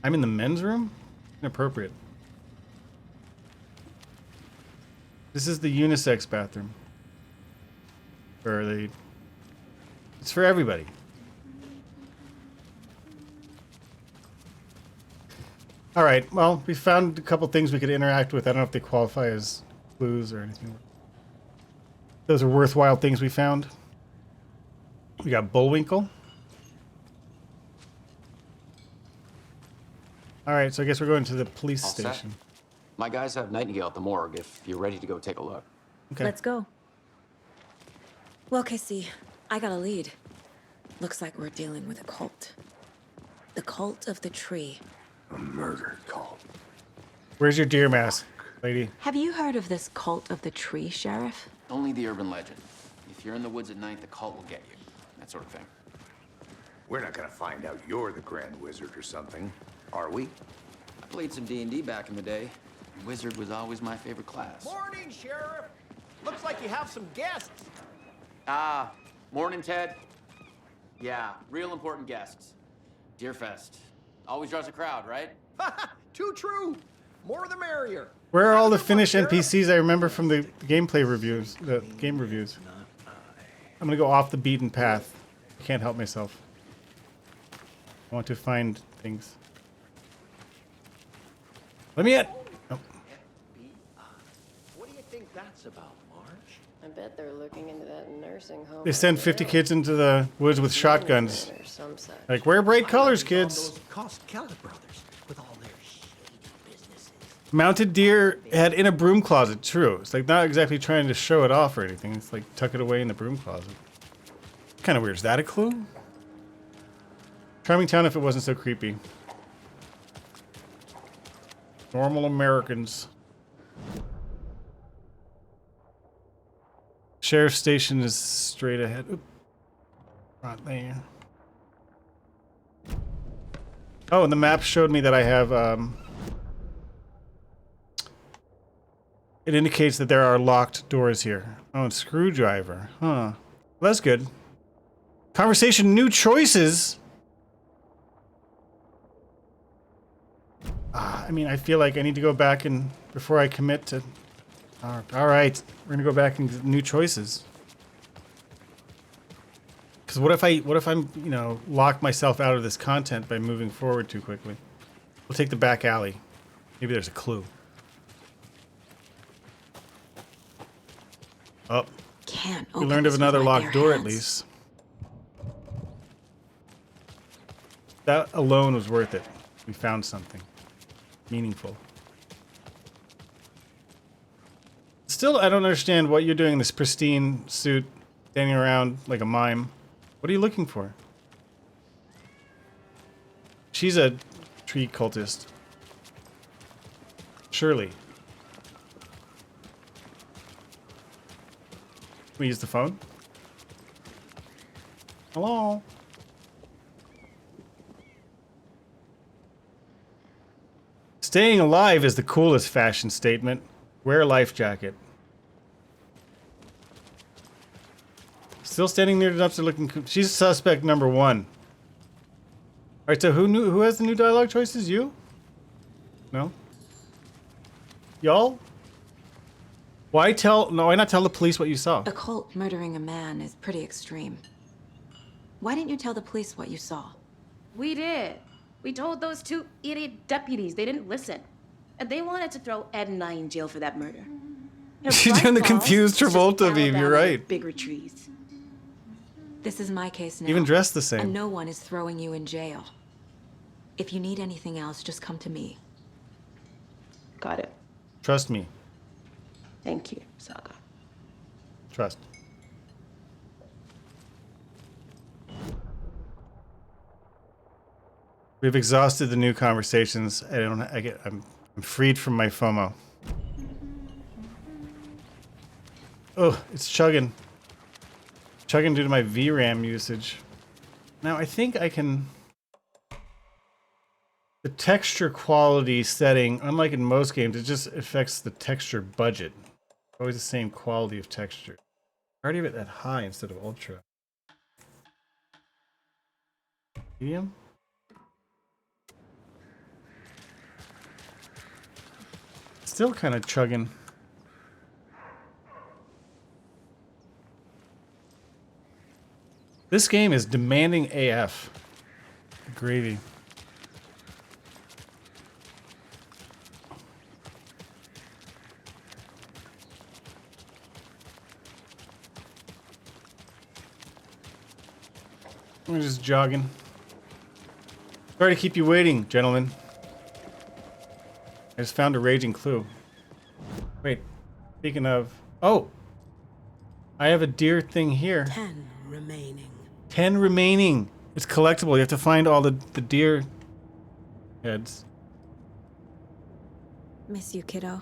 I'm in the men's room? Inappropriate. This is the unisex bathroom. It's for everybody. All right, well, we found a couple things we could interact with. I don't know if they qualify as clues or anything. Those are worthwhile things we found. We got Bullwinkle. All right, so I guess we're going to the police All set. station. My guys have Nightingale at the morgue if you're ready to go take a look. Okay. Let's go. Well, Casey, I got a lead. Looks like we're dealing with a cult. The cult of the tree. A murder cult. Where's your deer mask, lady? Have you heard of this cult of the tree, Sheriff? Only the urban legend. If you're in the woods at night, the cult will get you. That sort of thing. We're not gonna find out you're the Grand Wizard or something, are we? I played some D&D back in the day. Wizard was always my favorite class. Morning, Sheriff. Looks like you have some guests. Morning, Ted. Yeah, real important guests. Deerfest. Always draws a crowd, right? Too true. More the merrier. Where are all the Finnish NPCs I remember from the gameplay reviews, the game reviews? I'm gonna go off the beaten path. I can't help myself. I want to find things. Let me in! Oh. What do you think that's about, Marge? I bet they're looking into that nursing home. They send 50 kids into the woods with shotguns. Like, wear bright colors, kids. Those Cost Keller brothers with all their shady businesses. Mounted deer head in a broom closet. True. It's like not exactly trying to show it off or anything. It's like tuck it away in the broom closet. Kind of weird. Is that a clue? Charming town if it wasn't so creepy. Normal Americans. Sheriff's station is straight ahead. Oop. Right there. Oh, and the map showed me that I have, it indicates that there are locked doors here. Oh, and screwdriver. Huh. Well, that's good. Conversation, new choices. I mean, I feel like I need to go back and, before I commit to... all right, we're gonna go back and get new choices. Because what if I'm, you know, lock myself out of this content by moving forward too quickly? We'll take the back alley. Maybe there's a clue. Oh, Can't we open learned of this with another my locked bare door at hands. least. That alone was worth it. We found something meaningful. Still, I don't understand what you're doing in this pristine suit, standing around like a mime. What are you looking for? She's a tree cultist. Surely. Can we use the phone? Hello? Staying alive is the coolest fashion statement. Wear a life jacket. Still standing near the dumpster looking... She's suspect number 1. Alright, so who has the new dialogue choices? You? No? Y'all? Why not tell the police what you saw? A cult murdering a man is pretty extreme. Why didn't you tell the police what you saw? We did. We told those 2 idiot deputies. They didn't listen. And they wanted to throw Ed and I in jail for that murder. She's doing the confused Travolta meme, you're right. Bigger trees. This is my case now. Even dressed the same. And no one is throwing you in jail. If you need anything else, just come to me. Got it. Trust me. Thank you, Saga. Trust. We've exhausted the new conversations. I'm freed from my FOMO. Oh, it's chugging. Chugging due to my VRAM usage. Now I think I can... The texture quality setting, unlike in most games, it just affects the texture budget. Always the same quality of texture. I already have it that high instead of ultra. Medium? Still kind of chugging. This game is demanding AF. Gravy. We're just jogging. Sorry to keep you waiting, gentlemen. I just found a raging clue. Wait, speaking of... Oh! I have a deer thing here. 10 remaining. 10 remaining. It's collectible. You have to find all the deer heads. Miss you, kiddo.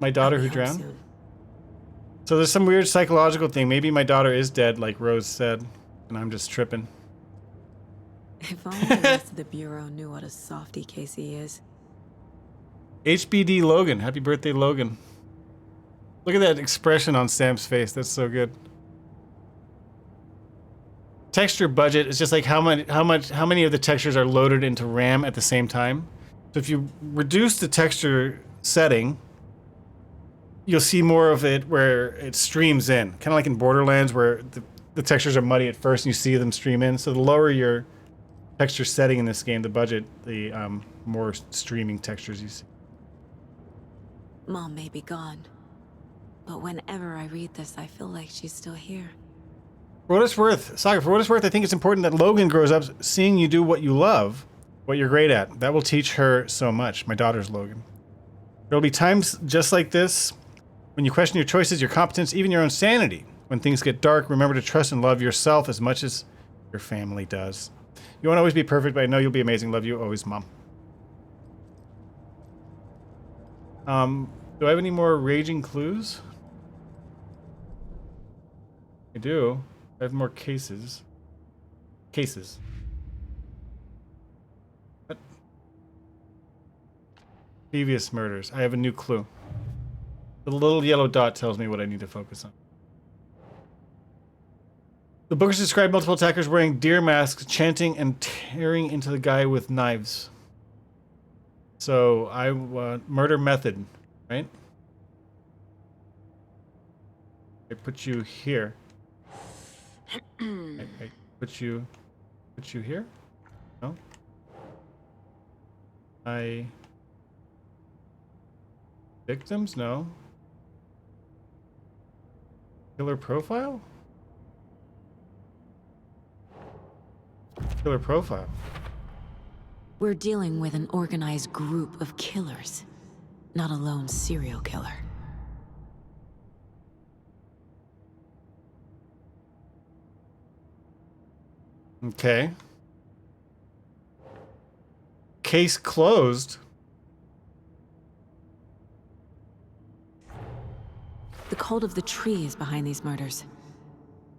My daughter who drowned? So there's some weird psychological thing. Maybe my daughter is dead, like Rose said, and I'm just tripping. If only the rest of the Bureau knew what a softy Casey is. HBD Logan. Happy birthday, Logan. Look at that expression on Sam's face. That's so good. Texture budget is just like how many of the textures are loaded into RAM at the same time. So if you reduce the texture setting, you'll see more of it where it streams in. Kind of like in Borderlands where the textures are muddy at first and you see them stream in. So the lower your texture setting in this game, the budget, the more streaming textures you see. Mom may be gone, but whenever I read this, I feel like she's still here. For what it's worth, Saga, for what it's worth, I think it's important that Logan grows up seeing you do what you love, what you're great at. That will teach her so much. My daughter's Logan. There'll be times just like this when you question your choices, your competence, even your own sanity. When things get dark, remember to trust and love yourself as much as your family does. You won't always be perfect, but I know you'll be amazing. Love you always, Mom. Do I have any more raging clues? I do. I have more cases. Cases. What? Previous murders. I have a new clue. The little yellow dot tells me what I need to focus on. The bookers describe multiple attackers wearing deer masks, chanting and tearing into the guy with knives. So I murder method, right? I put you here. I put you here? No? Victims? No. Killer profile? Killer profile. We're dealing with an organized group of killers, not a lone serial killer. Okay. Case closed. The cult of the tree is behind these murders.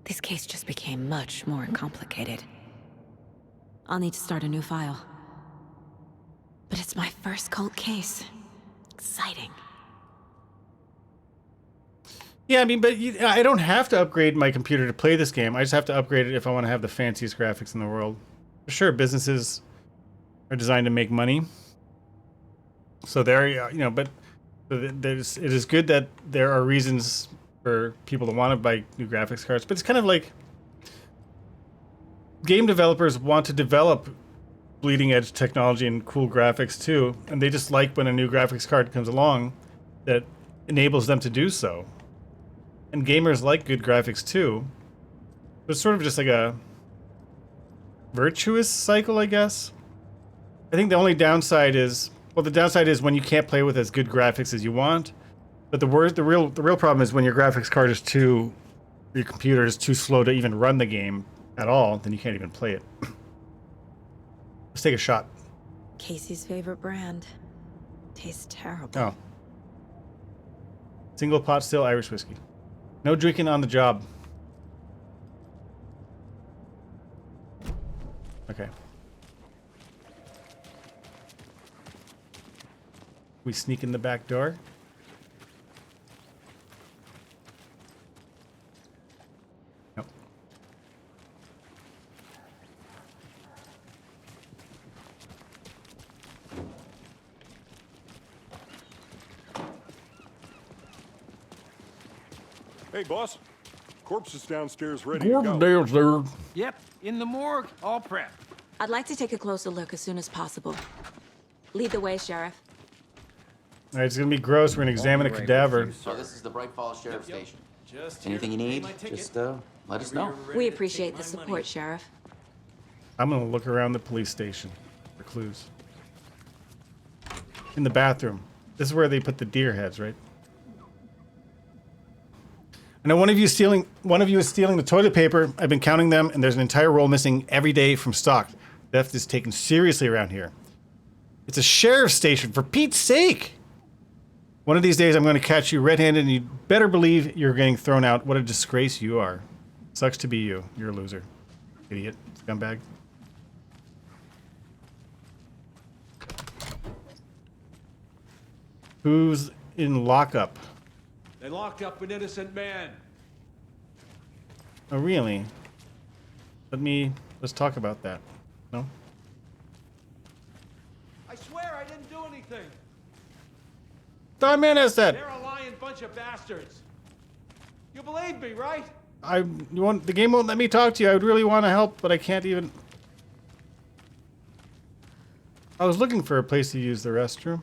This case just became much more complicated. I'll need to start a new file. But it's my first cult case. Exciting. Yeah, I mean, but I don't have to upgrade my computer to play this game. I just have to upgrade it if I want to have the fanciest graphics in the world. For sure, businesses are designed to make money. So there, you know, but it is good that there are reasons for people to want to buy new graphics cards. But it's kind of like game developers want to develop bleeding edge technology and cool graphics too, and they just like when a new graphics card comes along that enables them to do so. And gamers like good graphics too. It's sort of just like a virtuous cycle, I guess. I think the only downside is, well, the downside is when you can't play with as good graphics as you want. But the real problem is when your graphics card is your computer is too slow to even run the game at all, then you can't even play it. Let's take a shot. Casey's favorite brand. Tastes terrible. Oh. Single pot still Irish whiskey. No drinking on the job. Okay. We sneak in the back door. Nope. Hey, boss. Corpse is downstairs ready to go. Yep, in the morgue, all prepped. I'd like to take a closer look as soon as possible. Lead the way, Sheriff. All right, it's gonna be gross. We're gonna examine a cadaver. So this is the Bright Falls Sheriff Station. Just Anything you need, just let us know. We appreciate the support, Sheriff. I'm gonna look around the police station for clues. In the bathroom. This is where they put the deer heads, right? I know one of you is stealing the toilet paper. I've been counting them, and there's an entire roll missing every day from stock. Theft is taken seriously around here. It's a sheriff's station, for Pete's sake! One of these days I'm going to catch you red-handed, and you better believe you're getting thrown out. What a disgrace you are. Sucks to be you. You're a loser. Idiot. Scumbag. Who's in lockup? They locked up an innocent man. Oh, really? Let's talk about that. No? I swear I didn't do anything. Don Man has that. They're a lying bunch of bastards. You believe me, right? The game won't let me talk to you. I would really want to help, but I can't even. I was looking for a place to use the restroom.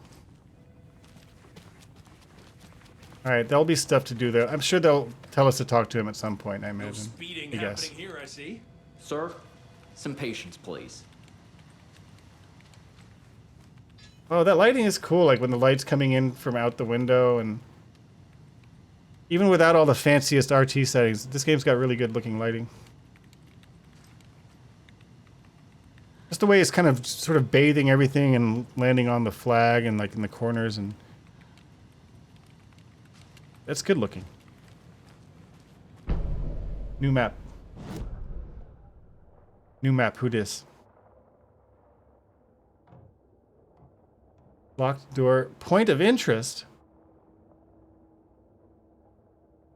Alright, there'll be stuff to do there. I'm sure they'll tell us to talk to him at some point, I imagine. No speeding happening here, I see. Sir, some patience, please. Oh, that lighting is cool, like when the light's coming in from out the window, and even without all the fanciest RT settings, this game's got really good looking lighting. Just the way it's kind of sort of bathing everything and landing on the flag and like in the corners, and That's good looking. New map. New map. Who dis? Locked door. Point of interest.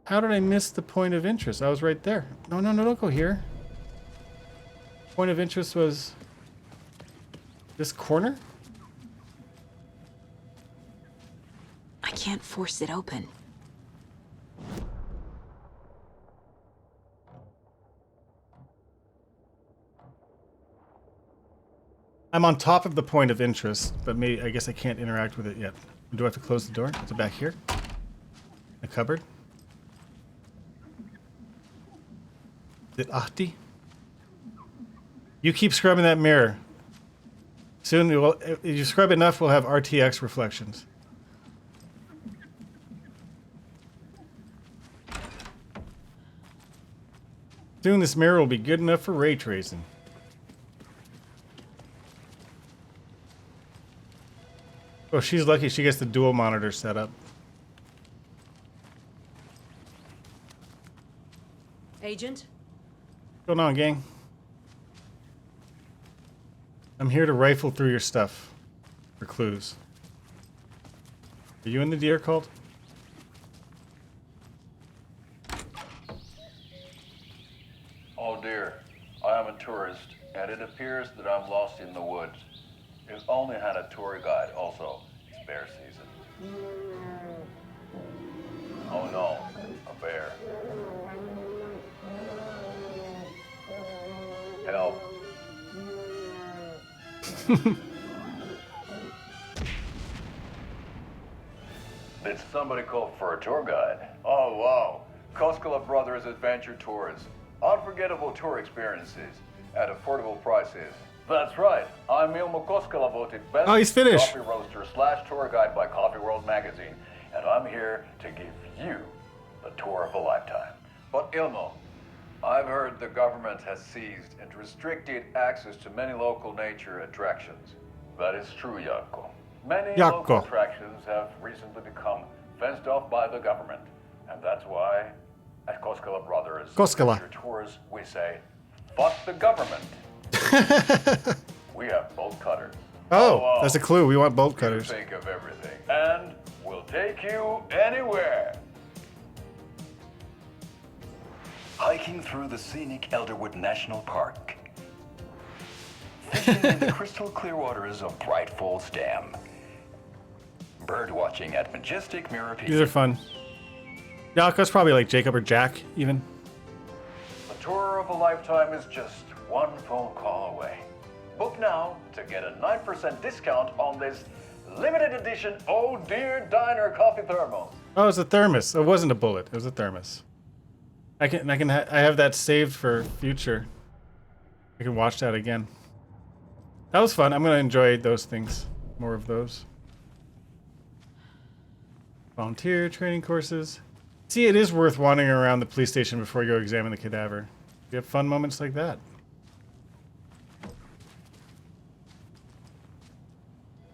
How did I miss the point of interest? I was right there. No, no, no, don't go here. Point of interest was this corner? I can't force it open. I'm on top of the point of interest, but I guess I can't interact with it yet. Do I have to close the door? Is it back here? A cupboard? Is it Ahti? You keep scrubbing that mirror. Soon, if you scrub enough, we'll have RTX reflections. Soon this mirror will be good enough for ray tracing. Oh, she's lucky she gets the dual monitor set up. Agent? What's going on, gang? I'm here to rifle through your stuff for clues. Are you in the deer cult? Oh dear, I am a tourist, and it appears that I'm lost in the woods. If only had a tour guide also. It's bear season. Oh no, a bear. Help. Did somebody call for a tour guide? Oh wow, Koskela Brothers Adventure Tours. Unforgettable tour experiences at affordable prices. That's right. I'm Ilmo Koskela, voted best he's finished. coffee roaster / tour guide by Coffee World magazine, and I'm here to give you the tour of a lifetime. But Ilmo, I've heard the government has seized and restricted access to many local nature attractions. That is true, Jaakko. Many local attractions have recently become fenced off by the government, and that's why at Koskela Brothers Adventure Tours we say, fuck the government. We have bolt cutters. Oh, that's a clue. We want bolt cutters. Think of everything, and we'll take you anywhere. Hiking through the scenic Elderwood National Park. Fishing in the crystal clear waters of Bright Falls Dam. Bird watching at majestic Mirror Peak. These are fun. Yalko's probably like Jacob or Jack, even. The tour of a lifetime is just one phone call away. Book now to get a 9% discount on this limited edition Oh Dear Diner coffee thermos. Oh, it's a thermos. It wasn't a bullet. It was a thermos. I have that saved for future. I can watch that again. That was fun. I'm gonna enjoy those things. More of those. Volunteer training courses. See, it is worth wandering around the police station before you go examine the cadaver. You have fun moments like that.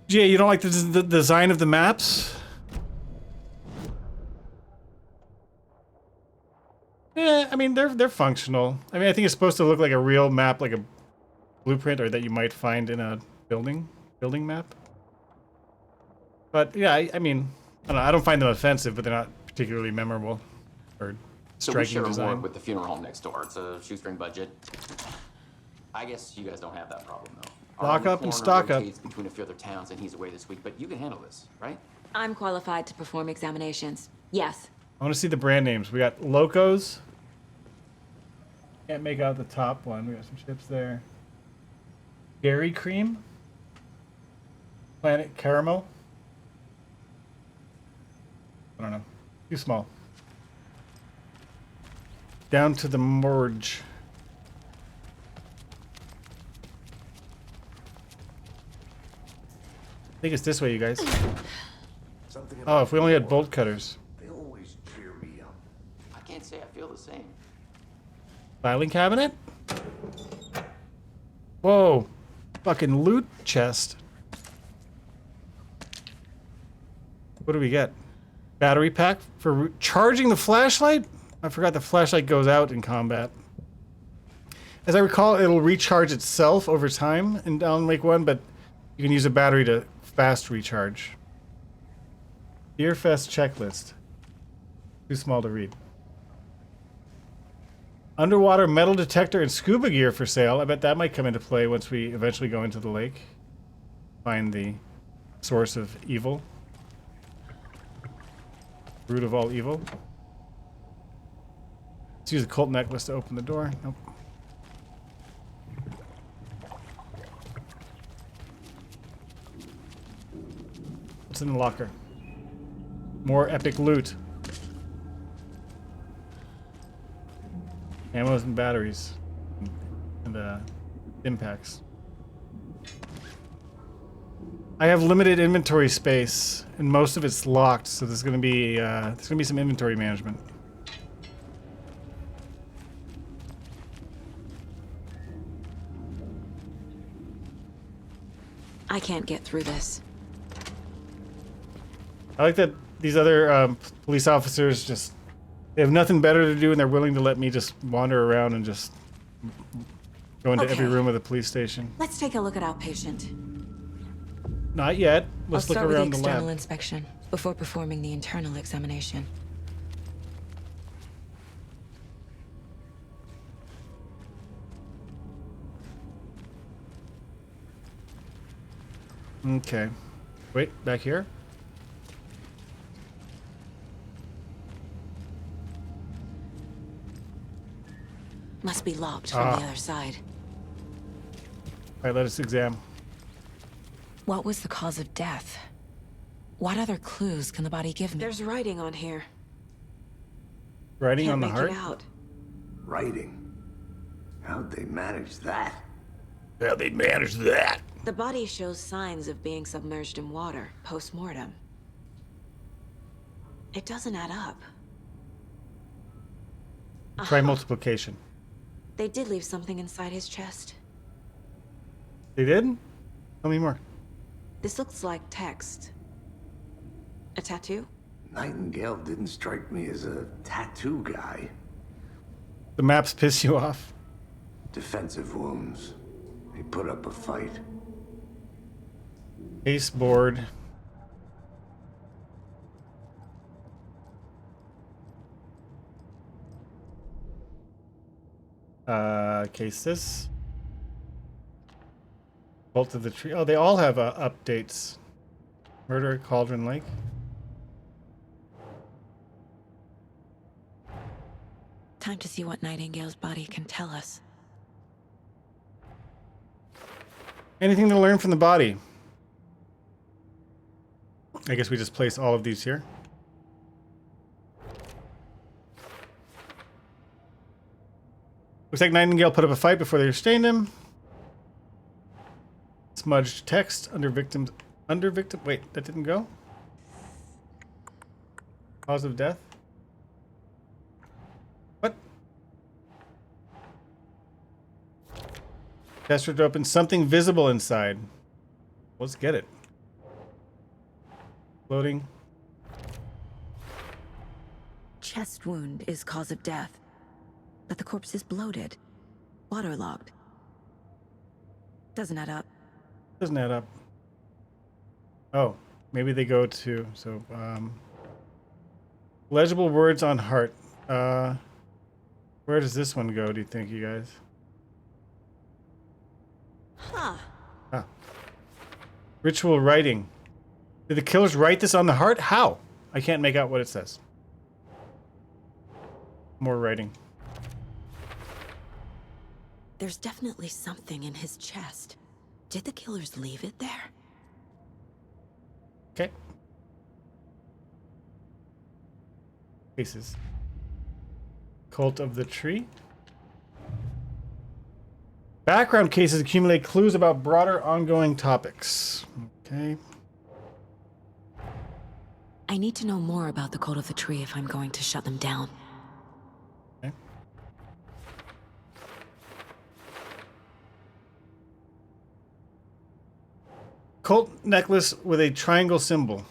Gee, you don't like the design of the maps? Yeah, I mean they're functional. I mean I think it's supposed to look like a real map, like a blueprint, or that you might find in a building map. But yeah, I mean, I don't find them offensive, but they're not particularly memorable or So we striking share a design. ward with the funeral home next door. It's a shoestring budget. I guess you guys don't have that problem though. Lock up and stock up. Between a few other towns, and he's away this week. But you can handle this, right? I'm qualified to perform examinations. Yes. I want to see the brand names. We got Locos. Can't make out the top one. We got some chips there. Dairy Cream. Planet Caramel. I don't know. Too small. Down to the merge. I think it's this way, you guys. Oh, if we only had bolt cutters. They always cheer me up. I can't say I feel the same. Filing cabinet? Whoa. Fucking loot chest. What do we get? Battery pack for charging the flashlight? I forgot the flashlight goes out in combat. As I recall, it'll recharge itself over time in Alan Wake 1, but you can use a battery to fast recharge. Beer Fest checklist. Too small to read. Underwater metal detector and scuba gear for sale. I bet that might come into play once we eventually go into the lake. Find the source of evil. Root of all evil. Let's use the cult necklace to open the door. Nope. What's in the locker? More epic loot. Ammos and batteries. And impacts. I have limited inventory space, and most of it's locked, so there's gonna be some inventory management. I can't get through this. I like that these other police officers just, they have nothing better to do and they're willing to let me just wander around and just go into every room of the police station. Let's take a look at outpatient. Not yet. Let's look I'll start around with the the external lab. inspection before performing the internal examination. Okay. Wait, back here? Must be locked from the other side. Alright, let us examine. What was the cause of death? What other clues can the body give me? There's writing on here. Writing on the Can't heart? make it out. Writing? How'd they manage that? How'd they manage that? The body shows signs of being submerged in water post-mortem. It doesn't add up. Try multiplication. They did leave something inside his chest. They did? Tell me more. This looks like text. A tattoo? Nightingale didn't strike me as a tattoo guy. The maps piss you off? Defensive wounds. He put up a fight. Baseboard. Case this. Bolt of the tree. Oh, they all have updates. Murder at Cauldron Lake. Time to see what Nightingale's body can tell us. Anything to learn from the body? I guess we just place all of these here. Looks like Nightingale put up a fight before they restrained him. Smudged text under victim. Wait, that didn't go? Cause of death? What? Chest ripped open. Something visible inside. Let's get it. Loading. Chest wound is cause of death. But the corpse is bloated. Waterlogged. Doesn't add up. Doesn't add up. Oh, maybe they go to, so, legible words on heart. Where does this one go, do you think, you guys? Huh. Ah. Ritual writing. Did the killers write this on the heart? How? I can't make out what it says. More writing. There's definitely something in his chest. Did the killers leave it there? Okay. Cases. Cult of the Tree. Background cases accumulate clues about broader ongoing topics. Okay. I need to know more about the Cult of the Tree if I'm going to shut them down. Okay. Cult necklace with a triangle symbol.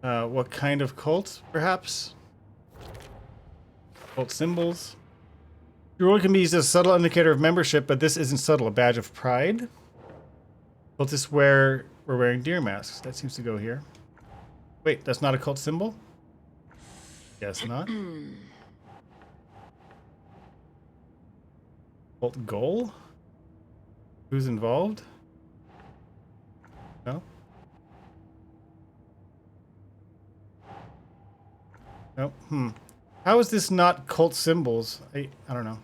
What kind of cult, perhaps? Cult symbols. Your role can be used as a subtle indicator of membership, but this isn't subtle. A badge of pride. Cultists were wearing deer masks. That seems to go here. Wait, that's not a cult symbol? Guess not. Cult goal? Who's involved? No? Nope. How is this not cult symbols? I don't know.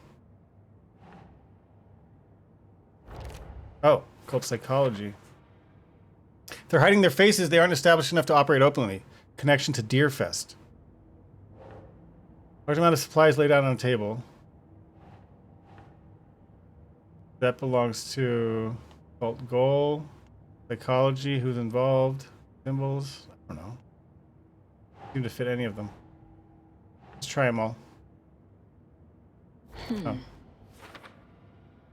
Oh, cult psychology. If they're hiding their faces, they aren't established enough to operate openly. Connection to Deerfest. Large amount of supplies laid out on a table. That belongs to cult goal, psychology, who's involved, symbols. I don't know. Seem to fit any of them. Let's try them all. Oh.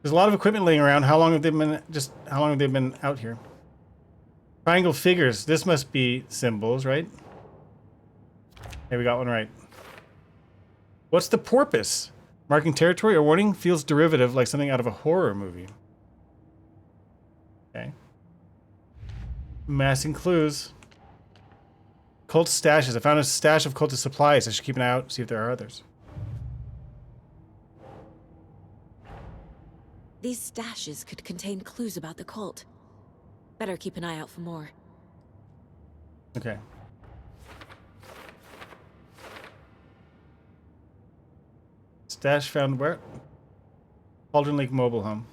There's a lot of equipment laying around. How long have they been out here? Triangle figures. This must be symbols, right? Hey, we got one right. What's the porpoise? Marking territory or warning? Feels derivative, like something out of a horror movie. Okay. Massing clues. Cult stashes. I found a stash of cultist supplies. I should keep an eye out, see if there are others. These stashes could contain clues about the cult. Better keep an eye out for more. Okay. Stash found where? Cauldron Lake mobile home.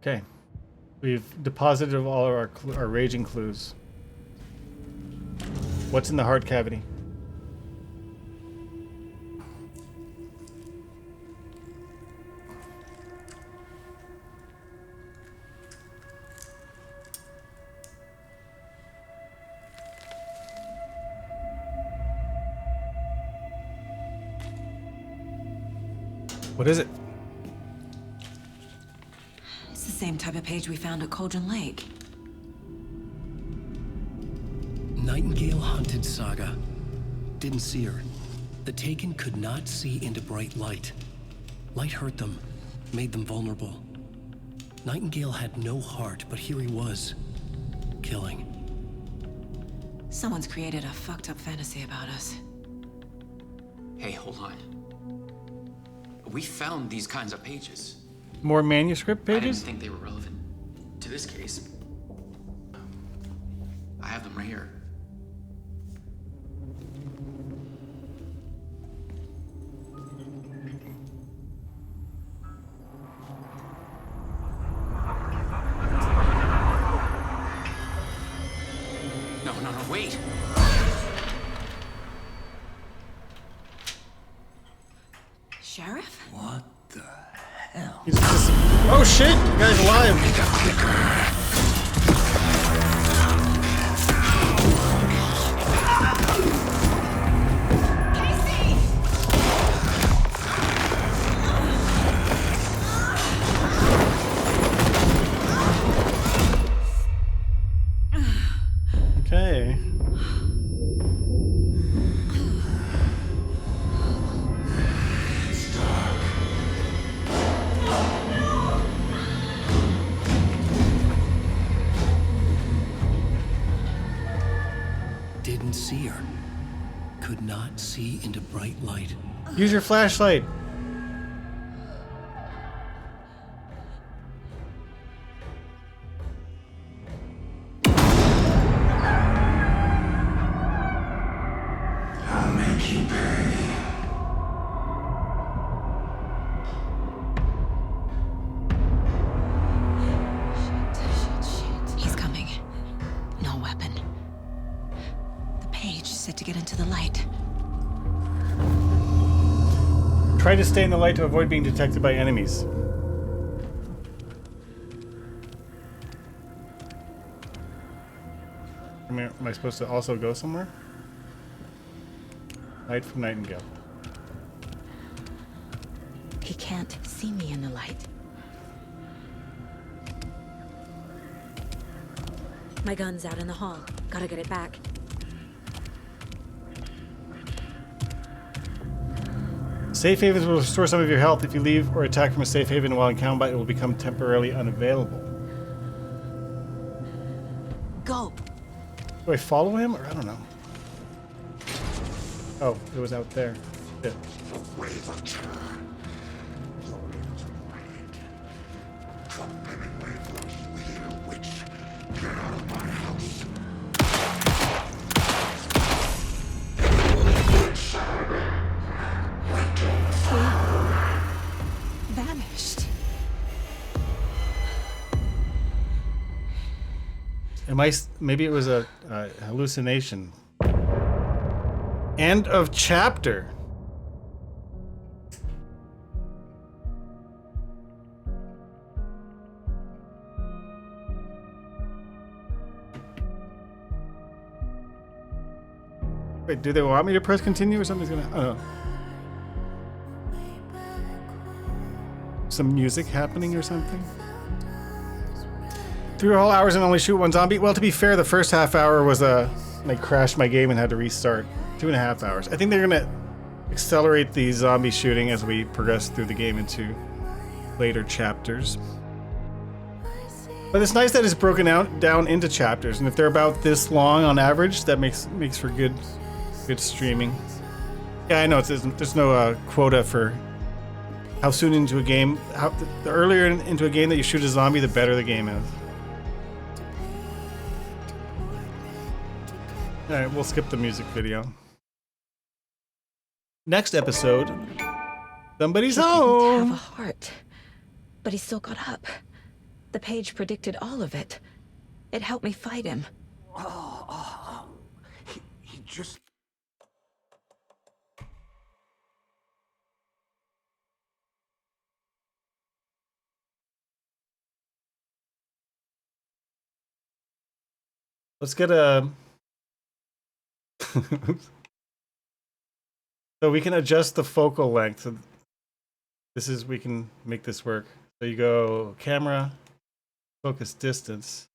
Okay. We've deposited all of our raging clues. What's in the hard cavity? What is it? It's the same type of page we found at Cauldron Lake. Nightingale hunted Saga. Didn't see her. The Taken could not see into bright light. Light hurt them, made them vulnerable. Nightingale had no heart, but here he was, killing. Someone's created a fucked up fantasy about us. Hey, hold on. We found these kinds of pages. More manuscript pages? I didn't think they were relevant to this case. I have them right here. No, wait. Sheriff? What the hell? Oh shit! The guy's alive! Okay. Didn't see her. Could not see into bright light. Use your flashlight. I'll make you pay. Shit. He's coming. No weapon. The page said to get into the light. Try to stay in the light to avoid being detected by enemies. Am I supposed to also go somewhere? Light from Nightingale. He can't see me in the light. My gun's out in the hall. Gotta get it back. Safe havens will restore some of your health. If you leave or attack from a safe haven while in combat, it will become temporarily unavailable. Go. Do I follow him, or I don't know? Oh, it was out there. Yeah. Vanished. Maybe it was a hallucination. End of chapter. Wait, do they want me to press continue or something's gonna? Oh no. Some music happening or something? 3 whole hours and only shoot one zombie? Well, to be fair, the first half hour was I crashed my game and had to restart. 2.5 hours. I think they're gonna accelerate the zombie shooting as we progress through the game into later chapters. But it's nice that it's broken down into chapters, and if they're about this long on average, that makes for good streaming. Yeah, I know there's no quota for how soon into a game. The earlier into a game that you shoot a zombie, the better the game is. All right, we'll skip the music video. Next episode, somebody's He home. didn't have a heart, but he still got up. The page predicted all of it. It helped me fight him. He just... Let's get a... So we can adjust the focal length. So we can make this work. So you go camera, focus distance.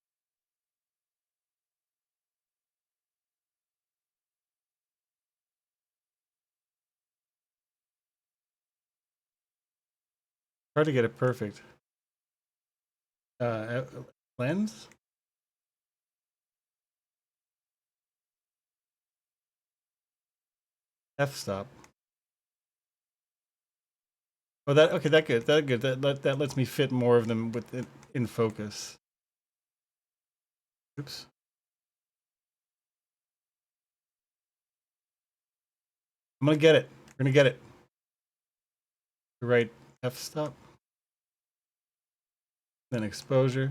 Hard to get it perfect. Lens? F-stop. Oh, that good. That lets me fit more of them in focus. Oops. I'm gonna get it. We're gonna get it. Right, f-stop. Then exposure.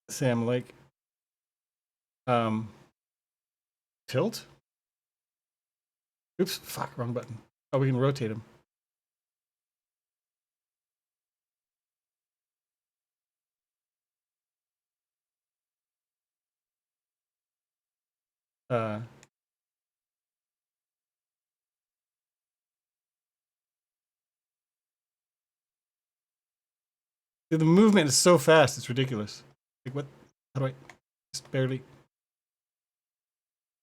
Sam Lake. Tilt? Oops, fuck, wrong button. Oh, we can rotate him. The movement is so fast, it's ridiculous. Like what? How do I just barely...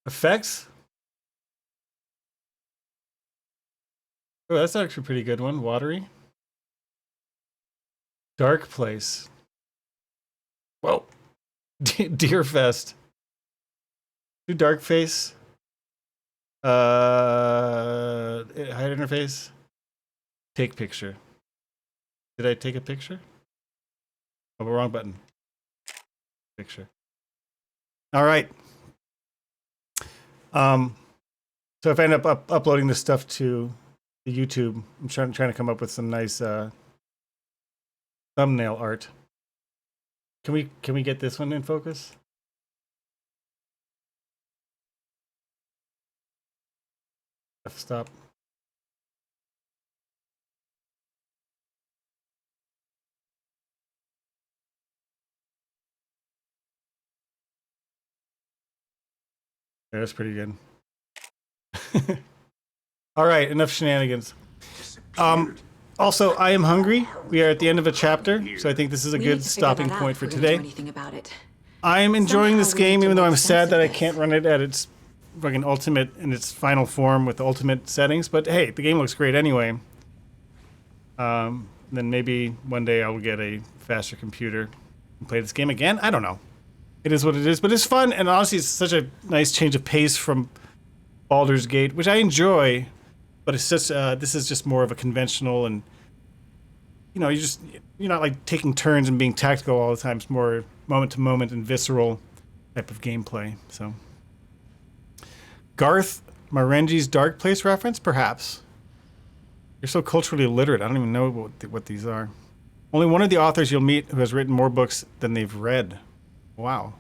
Effects? Oh, that's actually a pretty good one. Watery. Dark place. Whoa. Deerfest. Do dark face. Hide interface. Take picture. Did I take a picture? Oh, wrong button. Picture. All right. So if I end up uploading this stuff to the YouTube, I'm trying to come up with some nice thumbnail art. Can we get this one in focus? F-stop. Yeah, that's pretty good. All right, enough shenanigans. Also, I am hungry. We are at the end of a chapter, so I think this is a good stopping point for today. I am enjoying this game, even though I'm sad that I can't run it at its fucking ultimate in its final form with the ultimate settings. But hey, the game looks great anyway. Then maybe one day I will get a faster computer and play this game again. I don't know. It is what it is, but it's fun, and honestly, it's such a nice change of pace from Baldur's Gate, which I enjoy. But it's just this is just more of a conventional, and you know, you're not like taking turns and being tactical all the time. It's more moment to moment and visceral type of gameplay. So, Garth Marenghi's Dark Place reference, perhaps. You're so culturally illiterate. I don't even know what these are. Only one of the authors you'll meet who has written more books than they've read. Wow.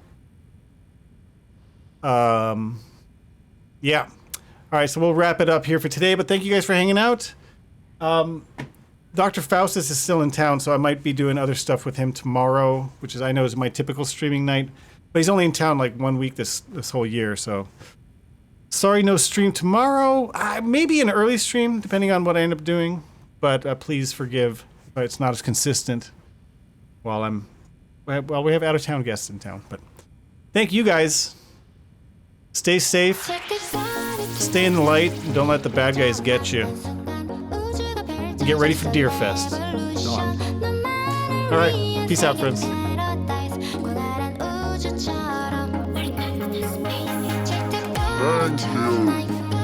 Yeah. All right, so we'll wrap it up here for today, but thank you guys for hanging out. Dr. Faustus is still in town, so I might be doing other stuff with him tomorrow, which is I know is my typical streaming night. But he's only in town like 1 week this whole year, so sorry, no stream tomorrow. Maybe an early stream, depending on what I end up doing. But please forgive if it's not as consistent while we have out-of-town guests in town. But thank you guys. Stay safe. Stay in the light. And don't let the bad guys get you. And get ready for Deer Fest. All right. Peace out, friends. Thank you.